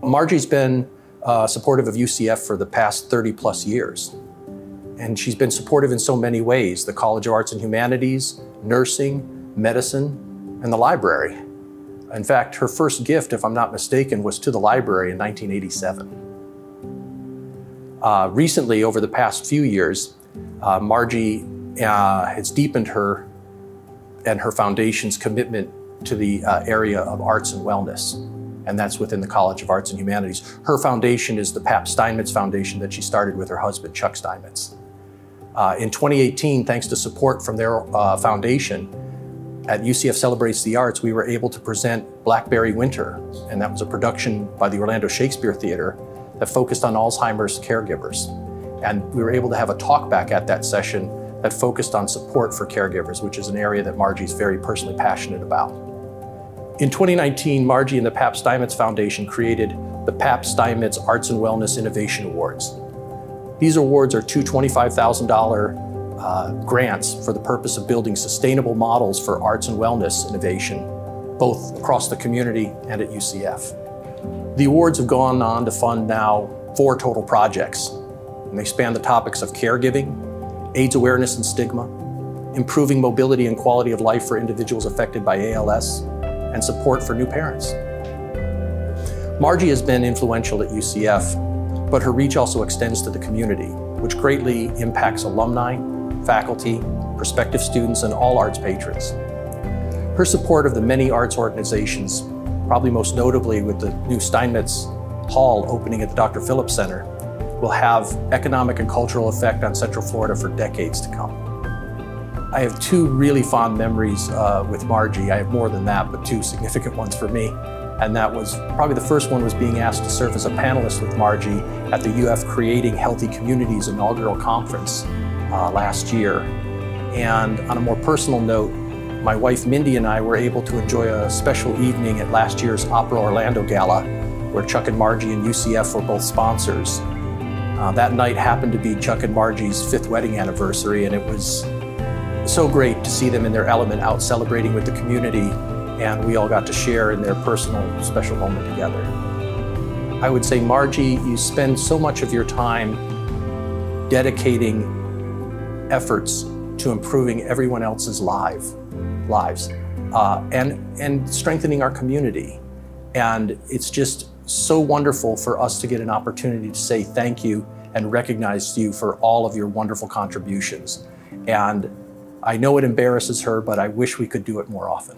Margie's been supportive of UCF for the past 30+ years. And she's been supportive in so many ways: the College of Arts and Humanities, nursing, medicine, and the library. In fact, her first gift, if I'm not mistaken, was to the library in 1987. Recently, over the past few years, Margie has deepened her and her foundation's commitment to the area of arts and wellness, and that's within the College of Arts and Humanities. Her foundation is the Papp Steinmetz Foundation that she started with her husband, Chuck Steinmetz. In 2018, thanks to support from their foundation, at UCF Celebrates the Arts, we were able to present Blackberry Winter, and that was a production by the Orlando Shakespeare Theater that focused on Alzheimer's caregivers. And we were able to have a talkback at that session that focused on support for caregivers, which is an area that Margie's very personally passionate about. In 2019, Margie and the Papp Steinmetz Foundation created the Papp Steinmetz Arts and Wellness Innovation Awards. These awards are two $25,000 grants for the purpose of building sustainable models for arts and wellness innovation, both across the community and at UCF. The awards have gone on to fund now 4 total projects, and they span the topics of caregiving, AIDS awareness and stigma, improving mobility and quality of life for individuals affected by ALS, and support for new parents. Margie has been influential at UCF, but her reach also extends to the community, which greatly impacts alumni, faculty, prospective students, and all arts patrons. Her support of the many arts organizations, probably most notably with the new Steinmetz Hall opening at the Dr. Phillips Center, will have economic and cultural effect on Central Florida for decades to come. I have 2 really fond memories with Margie. I have more than that, but 2 significant ones for me. And that was, probably the first one was being asked to serve as a panelist with Margie at the UF Creating Healthy Communities inaugural conference last year. And on a more personal note, my wife Mindy and I were able to enjoy a special evening at last year's Opera Orlando Gala, where Chuck and Margie and UCF were both sponsors. That night happened to be Chuck and Margie's 5th wedding anniversary, and it was so great to see them in their element out celebrating with the community, and we all got to share in their personal special moment together. I would say, Margie, you spend so much of your time dedicating efforts to improving everyone else's lives and strengthening our community. And it's just so wonderful for us to get an opportunity to say thank you and recognize you for all of your wonderful contributions. And I know it embarrasses her, but I wish we could do it more often.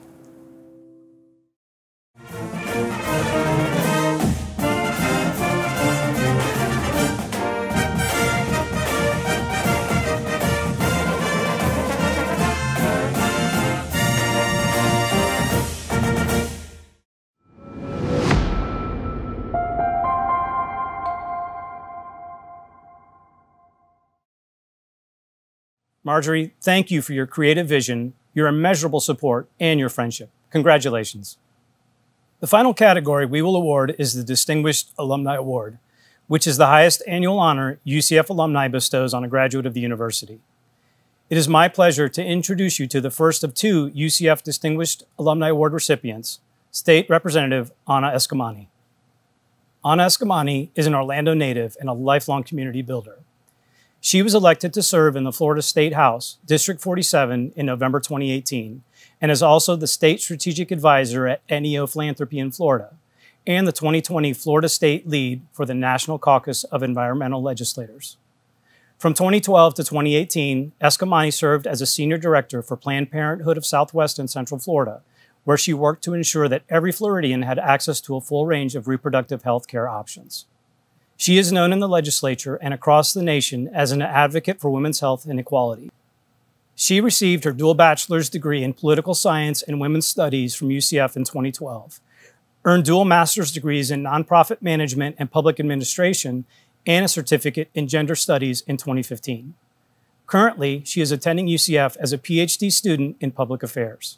Marjorie, thank you for your creative vision, your immeasurable support, and your friendship. Congratulations. The final category we will award is the Distinguished Alumni Award, which is the highest annual honor UCF alumni bestows on a graduate of the university. It is my pleasure to introduce you to the first of 2 UCF Distinguished Alumni Award recipients, State Representative Anna Eskamani. Anna Eskamani is an Orlando native and a lifelong community builder. She was elected to serve in the Florida State House, District 47, in November 2018, and is also the State Strategic Advisor at NEO Philanthropy in Florida, and the 2020 Florida State Lead for the National Caucus of Environmental Legislators. From 2012 to 2018, Eskamani served as a Senior Director for Planned Parenthood of Southwest and Central Florida, where she worked to ensure that every Floridian had access to a full range of reproductive health care options. She is known in the legislature and across the nation as an advocate for women's health and equality. She received her dual bachelor's degree in political science and women's studies from UCF in 2012, earned dual master's degrees in nonprofit management and public administration, and a certificate in gender studies in 2015. Currently, she is attending UCF as a PhD student in public affairs.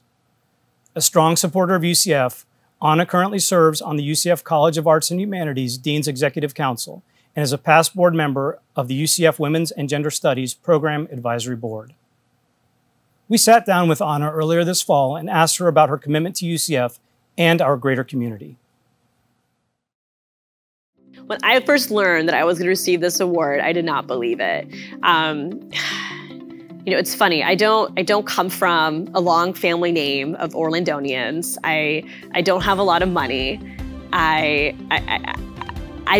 A strong supporter of UCF, Anna currently serves on the UCF College of Arts and Humanities Dean's Executive Council and is a past board member of the UCF Women's and Gender Studies Program Advisory Board. We sat down with Anna earlier this fall and asked her about her commitment to UCF and our greater community. When I first learned that I was going to receive this award, I did not believe it. You know, it's funny. I don't come from a long family name of Orlandonians. I don't have a lot of money. I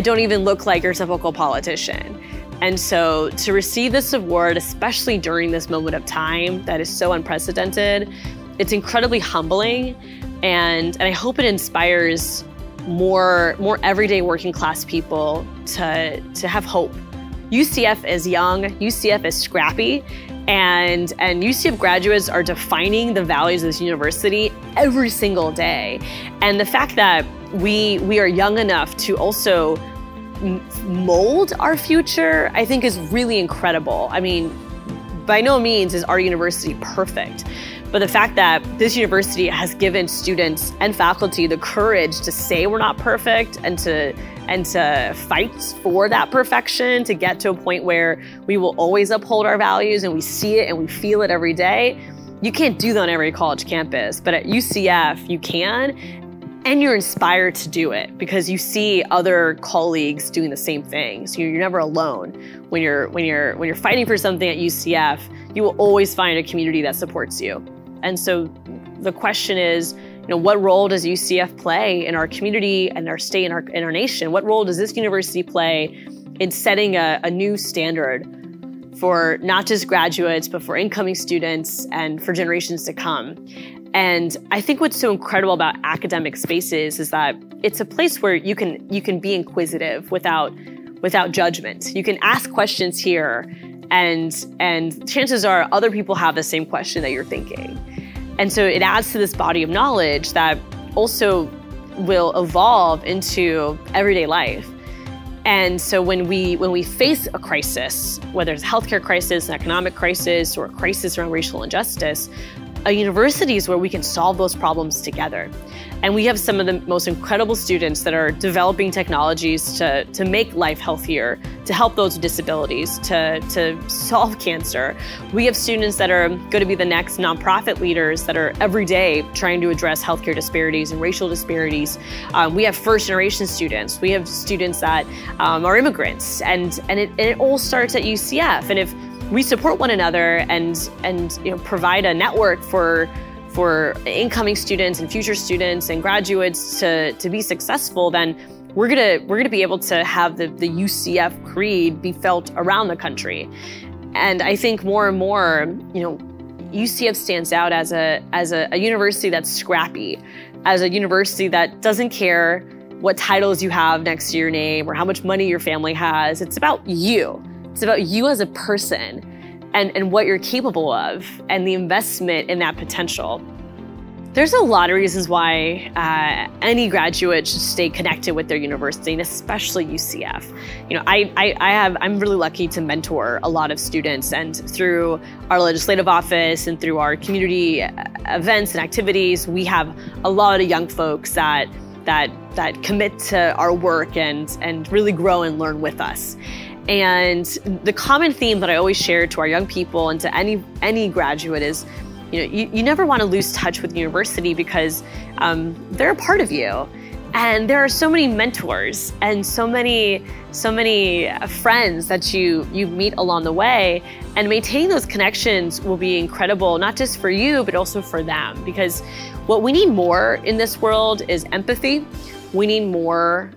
don't even look like your typical politician. And so to receive this award, especially during this moment of time that is so unprecedented, it's incredibly humbling, and I hope it inspires more everyday working class people to have hope. UCF is young, UCF is scrappy, and UCF graduates are defining the values of this university every single day. And the fact that we are young enough to also mold our future, I think is really incredible. I mean, by no means is our university perfect, but the fact that this university has given students and faculty the courage to say we're not perfect and to fight for that perfection, to get to a point where we will always uphold our values and we see it and we feel it every day. You can't do that on every college campus, but at UCF you can, and you're inspired to do it because you see other colleagues doing the same thing. So you're never alone. When you're fighting for something at UCF, you will always find a community that supports you. And so the question is, you know, what role does UCF play in our community and our state and our nation? What role does this university play in setting a new standard for not just graduates, but for incoming students and for generations to come? And I think what's so incredible about academic spaces is that it's a place where you can be inquisitive without judgment. You can ask questions here, and chances are other people have the same question that you're thinking. And so it adds to this body of knowledge that also will evolve into everyday life. And so when we face a crisis, whether it's a healthcare crisis, an economic crisis, or a crisis around racial injustice, a university is where we can solve those problems together. And we have some of the most incredible students that are developing technologies to make life healthier, to help those with disabilities, to solve cancer. We have students that are going to be the next nonprofit leaders that are every day trying to address healthcare disparities and racial disparities. We have first-generation students. We have students that are immigrants, and it all starts at UCF. And if we support one another and you know, provide a network for incoming students and future students and graduates to be successful, then we're gonna be able to have the UCF creed be felt around the country. And I think more and more, you know, UCF stands out as a university that's scrappy, as a university that doesn't care what titles you have next to your name or how much money your family has. It's about you. It's about you as a person and what you're capable of and the investment in that potential. There's a lot of reasons why any graduate should stay connected with their university, and especially UCF. You know, I'm really lucky to mentor a lot of students, and through our legislative office and through our community events and activities, we have a lot of young folks that commit to our work and really grow and learn with us. And the common theme that I always share to our young people and to any graduate is, you know, you never want to lose touch with the university because they're a part of you. And there are so many mentors and so many friends that you meet along the way. And maintaining those connections will be incredible, not just for you, but also for them. Because what we need more in this world is empathy. We need more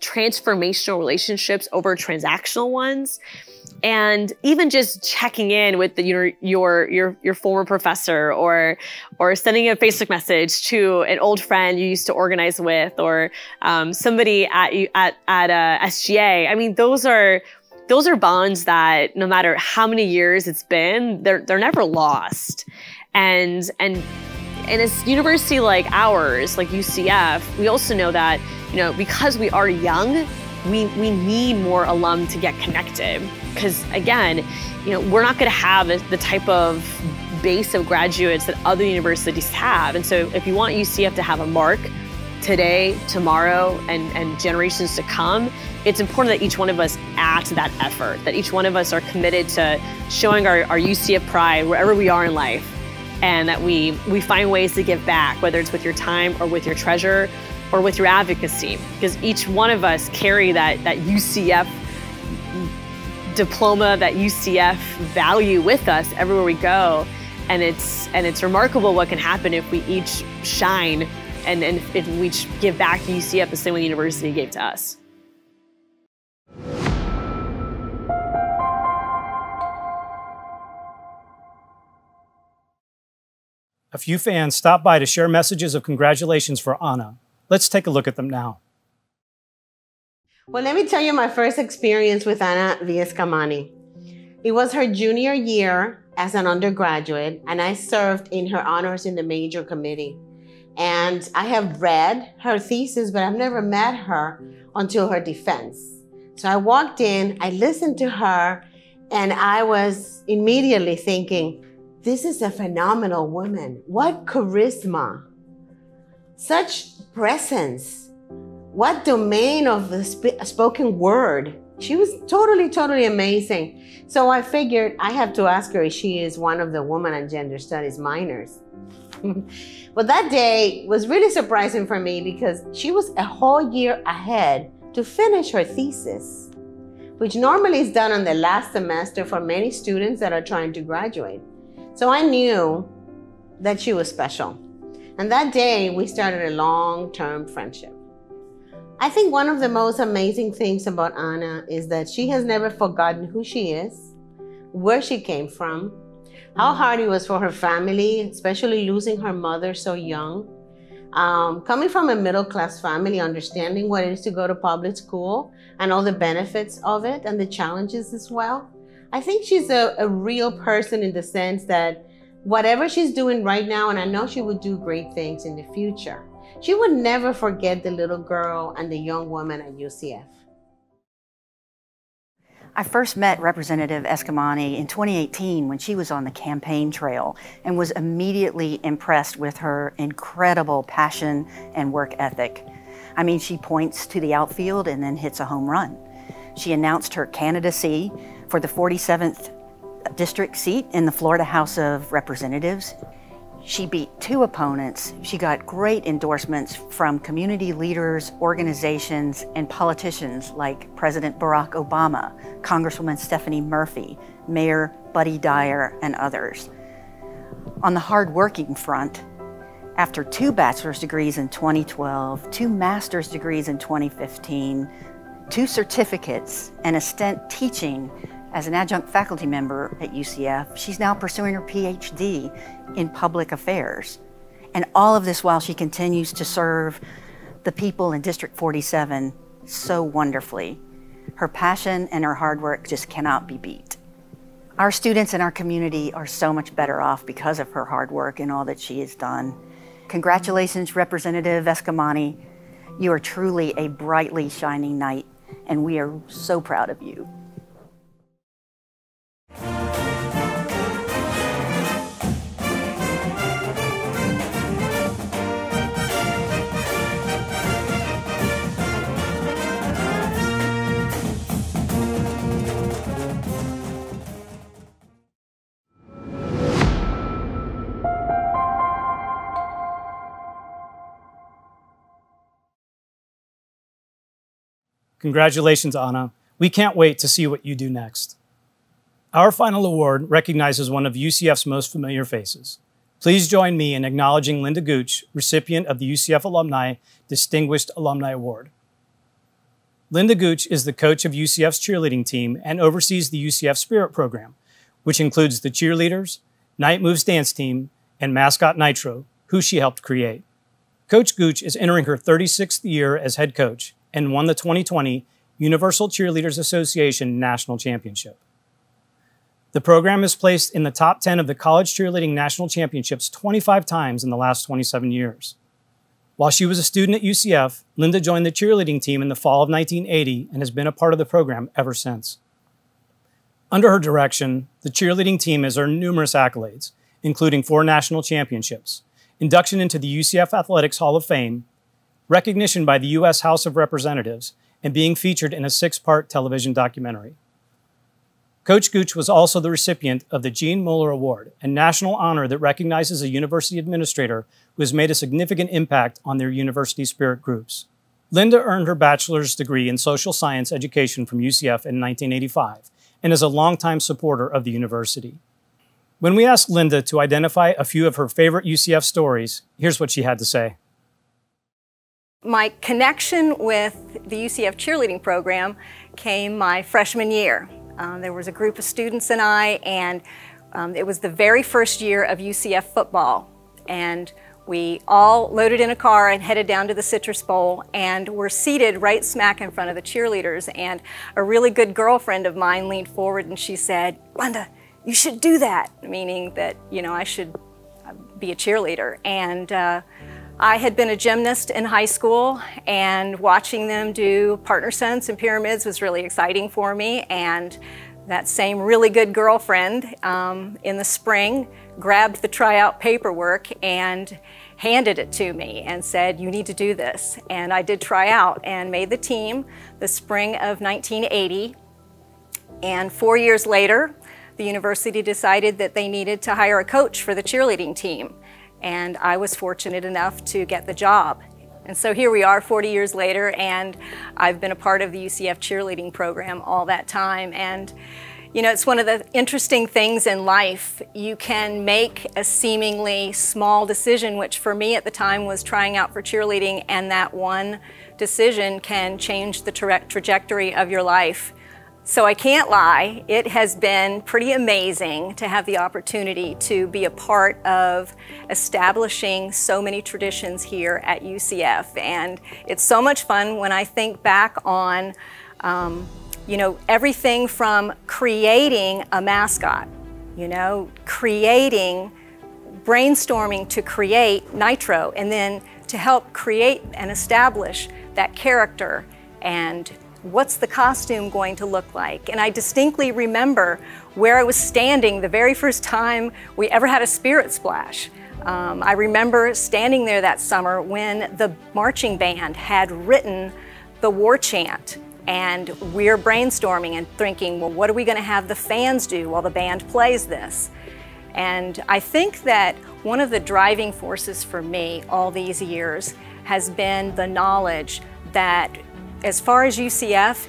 transformational relationships over transactional ones, and even just checking in with your former professor, or sending a Facebook message to an old friend you used to organize with, or somebody at SGA. I mean, those are bonds that no matter how many years it's been, they're never lost. And in a university like ours, like UCF, we also know that, you know, because we are young, we need more alum to get connected. Because again, we're not going to have the type of base of graduates that other universities have. And so if you want UCF to have a mark today, tomorrow, and generations to come, it's important that each one of us add to that effort, that each one of us are committed to showing our UCF pride wherever we are in life, and that we find ways to give back, whether it's with your time or with your treasure or with your advocacy, because each one of us carry that UCF diploma, that UCF value with us everywhere we go. And it's remarkable what can happen if we each shine and if we each give back to UCF the same way the university gave to us. A few fans stopped by to share messages of congratulations for Anna. Let's take a look at them now. Well, let me tell you my first experience with Anna via Eskamani. It was her junior year as an undergraduate, and I served in her honors in the major committee. And I have read her thesis, but I've never met her until her defense. So I walked in, I listened to her, and I was immediately thinking, this is a phenomenal woman. What charisma, such presence, what domain of the spoken word. She was totally amazing. So I figured I have to ask her if she is one of the women and gender studies minors. Well, that day was really surprising for me because she was a whole year ahead to finish her thesis, which normally is done on the last semester for many students that are trying to graduate. So I knew that she was special. And that day we started a long-term friendship. I think one of the most amazing things about Anna is that she has never forgotten who she is, where she came from, how hard it was for her family, especially losing her mother so young. Coming from a middle-class family, understanding what it is to go to public school and all the benefits of it and the challenges as well. I think she's a real person in the sense that whatever she's doing right now, and I know she would do great things in the future, she would never forget the little girl and the young woman at UCF. I first met Representative Eskamani in 2018 when she was on the campaign trail and was immediately impressed with her incredible passion and work ethic. I mean, she points to the outfield and then hits a home run. She announced her candidacy for the 47th district seat in the Florida House of Representatives. She beat 2 opponents. She got great endorsements from community leaders, organizations, and politicians like President Barack Obama, Congresswoman Stephanie Murphy, Mayor Buddy Dyer, and others. On the hard-working front, after 2 bachelor's degrees in 2012, 2 master's degrees in 2015, 2 certificates, and a stint teaching as an adjunct faculty member at UCF, she's now pursuing her PhD in public affairs. And all of this while she continues to serve the people in District 47 so wonderfully. Her passion and her hard work just cannot be beat. Our students and our community are so much better off because of her hard work and all that she has done. Congratulations, Representative Eskamani. You are truly a brightly shining knight, and we are so proud of you. Congratulations, Anna. We can't wait to see what you do next. Our final award recognizes one of UCF's most familiar faces. Please join me in acknowledging Linda Gooch, recipient of the UCF Alumni Distinguished Alumni Award. Linda Gooch is the coach of UCF's cheerleading team and oversees the UCF Spirit program, which includes the cheerleaders, Night Moves dance team, and mascot Nitro, who she helped create. Coach Gooch is entering her 36th year as head coach and won the 2020 Universal Cheerleaders Association National Championship. The program is placed in the top 10 of the College Cheerleading National Championships 25 times in the last 27 years. While she was a student at UCF, Linda joined the cheerleading team in the fall of 1980 and has been a part of the program ever since. Under her direction, the cheerleading team has earned numerous accolades, including 4 national championships, induction into the UCF Athletics Hall of Fame, recognition by the U.S. House of Representatives, and being featured in a 6-part television documentary. Coach Gooch was also the recipient of the Gene Mueller Award, a national honor that recognizes a university administrator who has made a significant impact on their university spirit groups. Linda earned her bachelor's degree in social science education from UCF in 1985 and is a longtime supporter of the university. When we asked Linda to identify a few of her favorite UCF stories, here's what she had to say. My connection with the UCF cheerleading program came my freshman year. There was a group of students and I, and it was the very first year of UCF football. And we all loaded in a car and headed down to the Citrus Bowl, and were seated right smack in front of the cheerleaders. And a really good girlfriend of mine leaned forward and she said, "Linda, you should do that," meaning that, you know, I should be a cheerleader. And I had been a gymnast in high school, and watching them do partner cents and pyramids was really exciting for me. And that same really good girlfriend in the spring grabbed the tryout paperwork and handed it to me and said, "You need to do this." And I did try out and made the team the spring of 1980. And 4 years later, the university decided that they needed to hire a coach for the cheerleading team. And I was fortunate enough to get the job. And so here we are 40 years later, and I've been a part of the UCF cheerleading program all that time. And you know, it's one of the interesting things in life. You can make a seemingly small decision, which for me at the time was trying out for cheerleading, and that one decision can change the trajectory of your life. So I can't lie, it has been pretty amazing to have the opportunity to be a part of establishing so many traditions here at UCF. And it's so much fun when I think back on you know, everything from creating a mascot, you know, brainstorming to create Nitro, and then to help create and establish that character and what's the costume going to look like. And I distinctly remember where I was standing the very first time we ever had a spirit splash. I remember standing there that summer when the marching band had written the war chant. And we're brainstorming and thinking, well, what are we going to have the fans do while the band plays this? And I think that one of the driving forces for me all these years has been the knowledge that as far as UCF,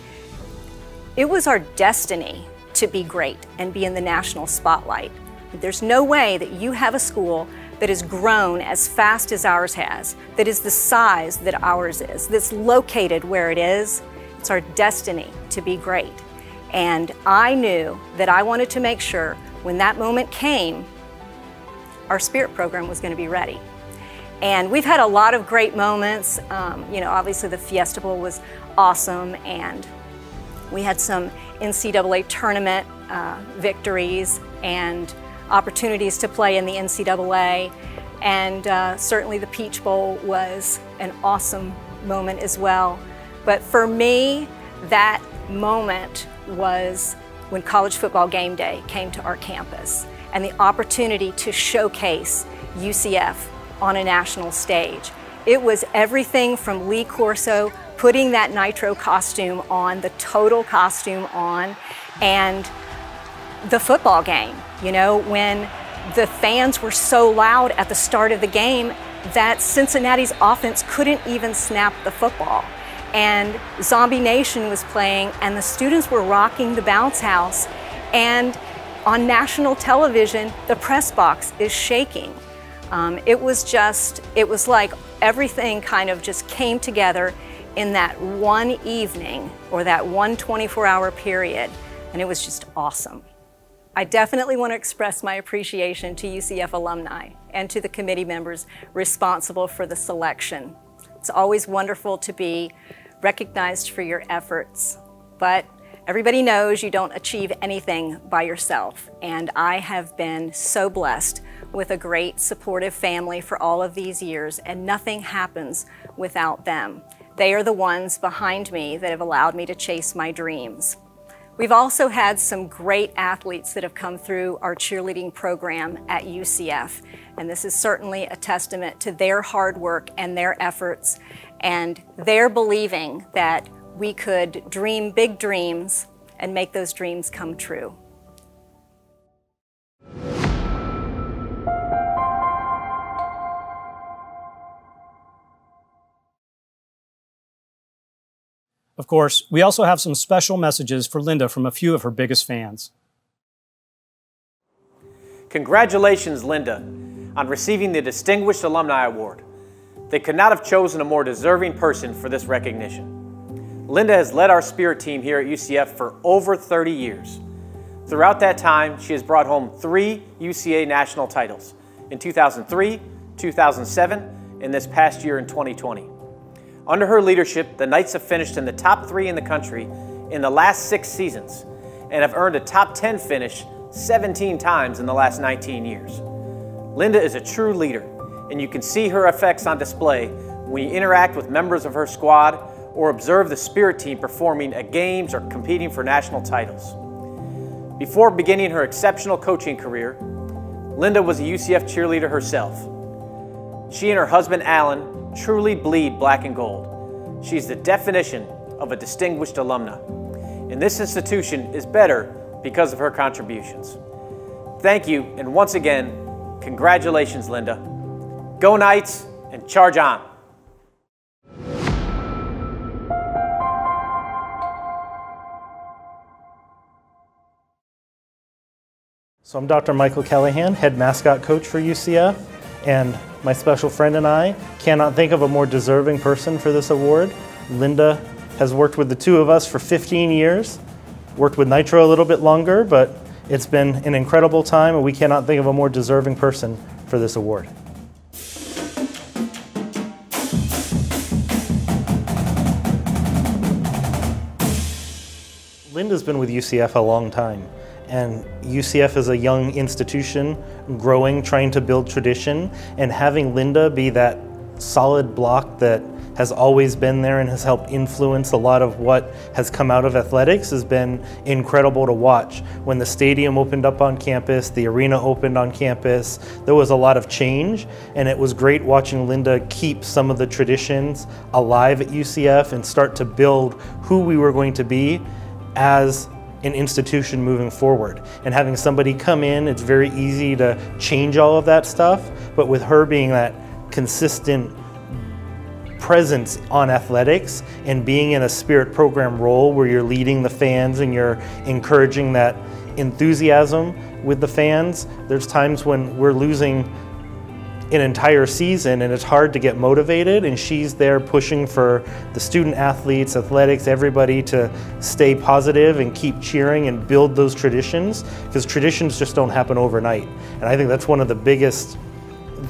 it was our destiny to be great and be in the national spotlight. There's no way that you have a school that has grown as fast as ours has, that is the size that ours is, that's located where it is. It's our destiny to be great. And I knew that I wanted to make sure when that moment came, our spirit program was going to be ready. And we've had a lot of great moments. You know, obviously the Fiesta Bowl was awesome, and we had some NCAA tournament victories and opportunities to play in the NCAA. And certainly the Peach Bowl was an awesome moment as well. But for me, that moment was when college football game day came to our campus and the opportunity to showcase UCF on a national stage. It was everything from Lee Corso putting that Nitro costume on, the total costume on, and the football game. You know, when the fans were so loud at the start of the game that Cincinnati's offense couldn't even snap the football. And Zombie Nation was playing, and the students were rocking the bounce house, and on national television, the press box is shaking. It was like everything kind of just came together in that one evening, or that one 24-hour period, and it was just awesome. I definitely want to express my appreciation to UCF alumni and to the committee members responsible for the selection. It's always wonderful to be recognized for your efforts, but everybody knows you don't achieve anything by yourself. And I have been so blessed with a great supportive family for all of these years, and nothing happens without them. They are the ones behind me that have allowed me to chase my dreams. We've also had some great athletes that have come through our cheerleading program at UCF, and this is certainly a testament to their hard work and their efforts and their believing that we could dream big dreams and make those dreams come true. Of course, we also have some special messages for Linda from a few of her biggest fans. Congratulations, Linda, on receiving the Distinguished Alumni Award. They could not have chosen a more deserving person for this recognition. Linda has led our spirit team here at UCF for over 30 years. Throughout that time, she has brought home 3 UCA national titles in 2003, 2007, and this past year in 2020. Under her leadership, the Knights have finished in the top 3 in the country in the last 6 seasons and have earned a top 10 finish 17 times in the last 19 years. Linda is a true leader, and you can see her effects on display when you interact with members of her squad or observe the spirit team performing at games or competing for national titles. Before beginning her exceptional coaching career, Linda was a UCF cheerleader herself. She and her husband, Alan, truly bleed black and gold. She's the definition of a distinguished alumna. And this institution is better because of her contributions. Thank you, and once again, congratulations, Linda. Go Knights, and charge on. So I'm Dr. Michael Callahan, head mascot coach for UCF, and my special friend and I cannot think of a more deserving person for this award. Linda has worked with the 2 of us for 15 years, worked with Nitro a little bit longer, but it's been an incredible time, and we cannot think of a more deserving person for this award. Linda's been with UCF a long time, and UCF is a young institution, growing, trying to build tradition, and having Linda be that solid block that has always been there and has helped influence a lot of what has come out of athletics has been incredible to watch. When the stadium opened up on campus, the arena opened on campus, there was a lot of change, and it was great watching Linda keep some of the traditions alive at UCF and start to build who we were going to be as an institution moving forward. And having somebody come in, it's very easy to change all of that stuff, but with her being that consistent presence on athletics and being in a spirit program role where you're leading the fans and you're encouraging that enthusiasm with the fans, there's times when we're losing an entire season and it's hard to get motivated, and she's there pushing for the student athletes, athletics, everybody to stay positive and keep cheering and build those traditions, because traditions just don't happen overnight. And I think that's one of the biggest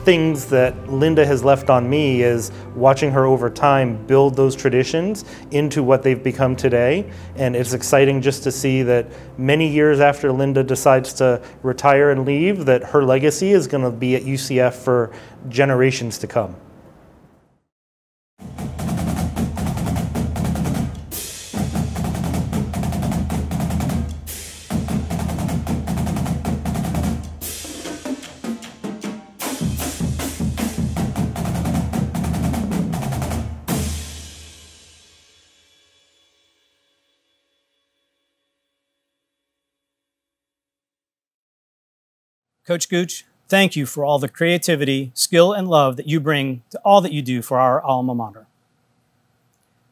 things that Linda has left on me, is watching her over time build those traditions into what they've become today. And it's exciting just to see that many years after Linda decides to retire and leave, that her legacy is going to be at UCF for generations to come. Coach Gooch, thank you for all the creativity, skill, and love that you bring to all that you do for our alma mater.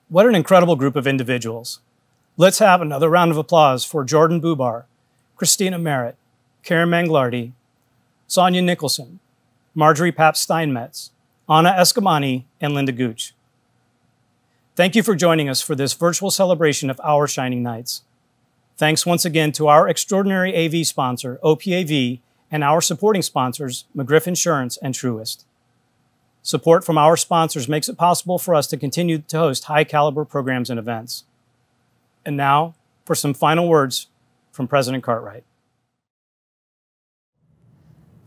What an incredible group of individuals. Let's have another round of applause for Jordan Bubar, Christina Merritt, Karen Manglarty, Sonya Nicholson, Marjorie Papp Steinmetz, Anna Eskamani, and Linda Gooch. Thank you for joining us for this virtual celebration of our Shining Knights. Thanks once again to our extraordinary AV sponsor, OPAV, and our supporting sponsors, McGriff Insurance and Truist. Support from our sponsors makes it possible for us to continue to host high-caliber programs and events. And now, for some final words from President Cartwright.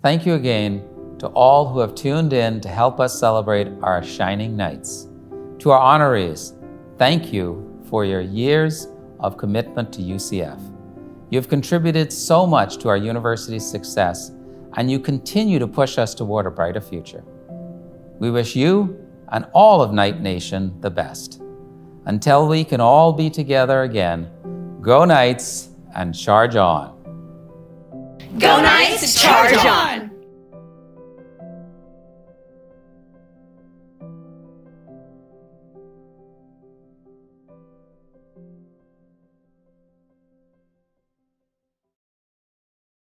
Thank you again to all who have tuned in to help us celebrate our Shining Knights. To our honorees, thank you for your years of commitment to UCF. You have contributed so much to our university's success, and you continue to push us toward a brighter future. We wish you and all of Knight Nation the best. Until we can all be together again, go Knights and charge on. Go Knights, charge on!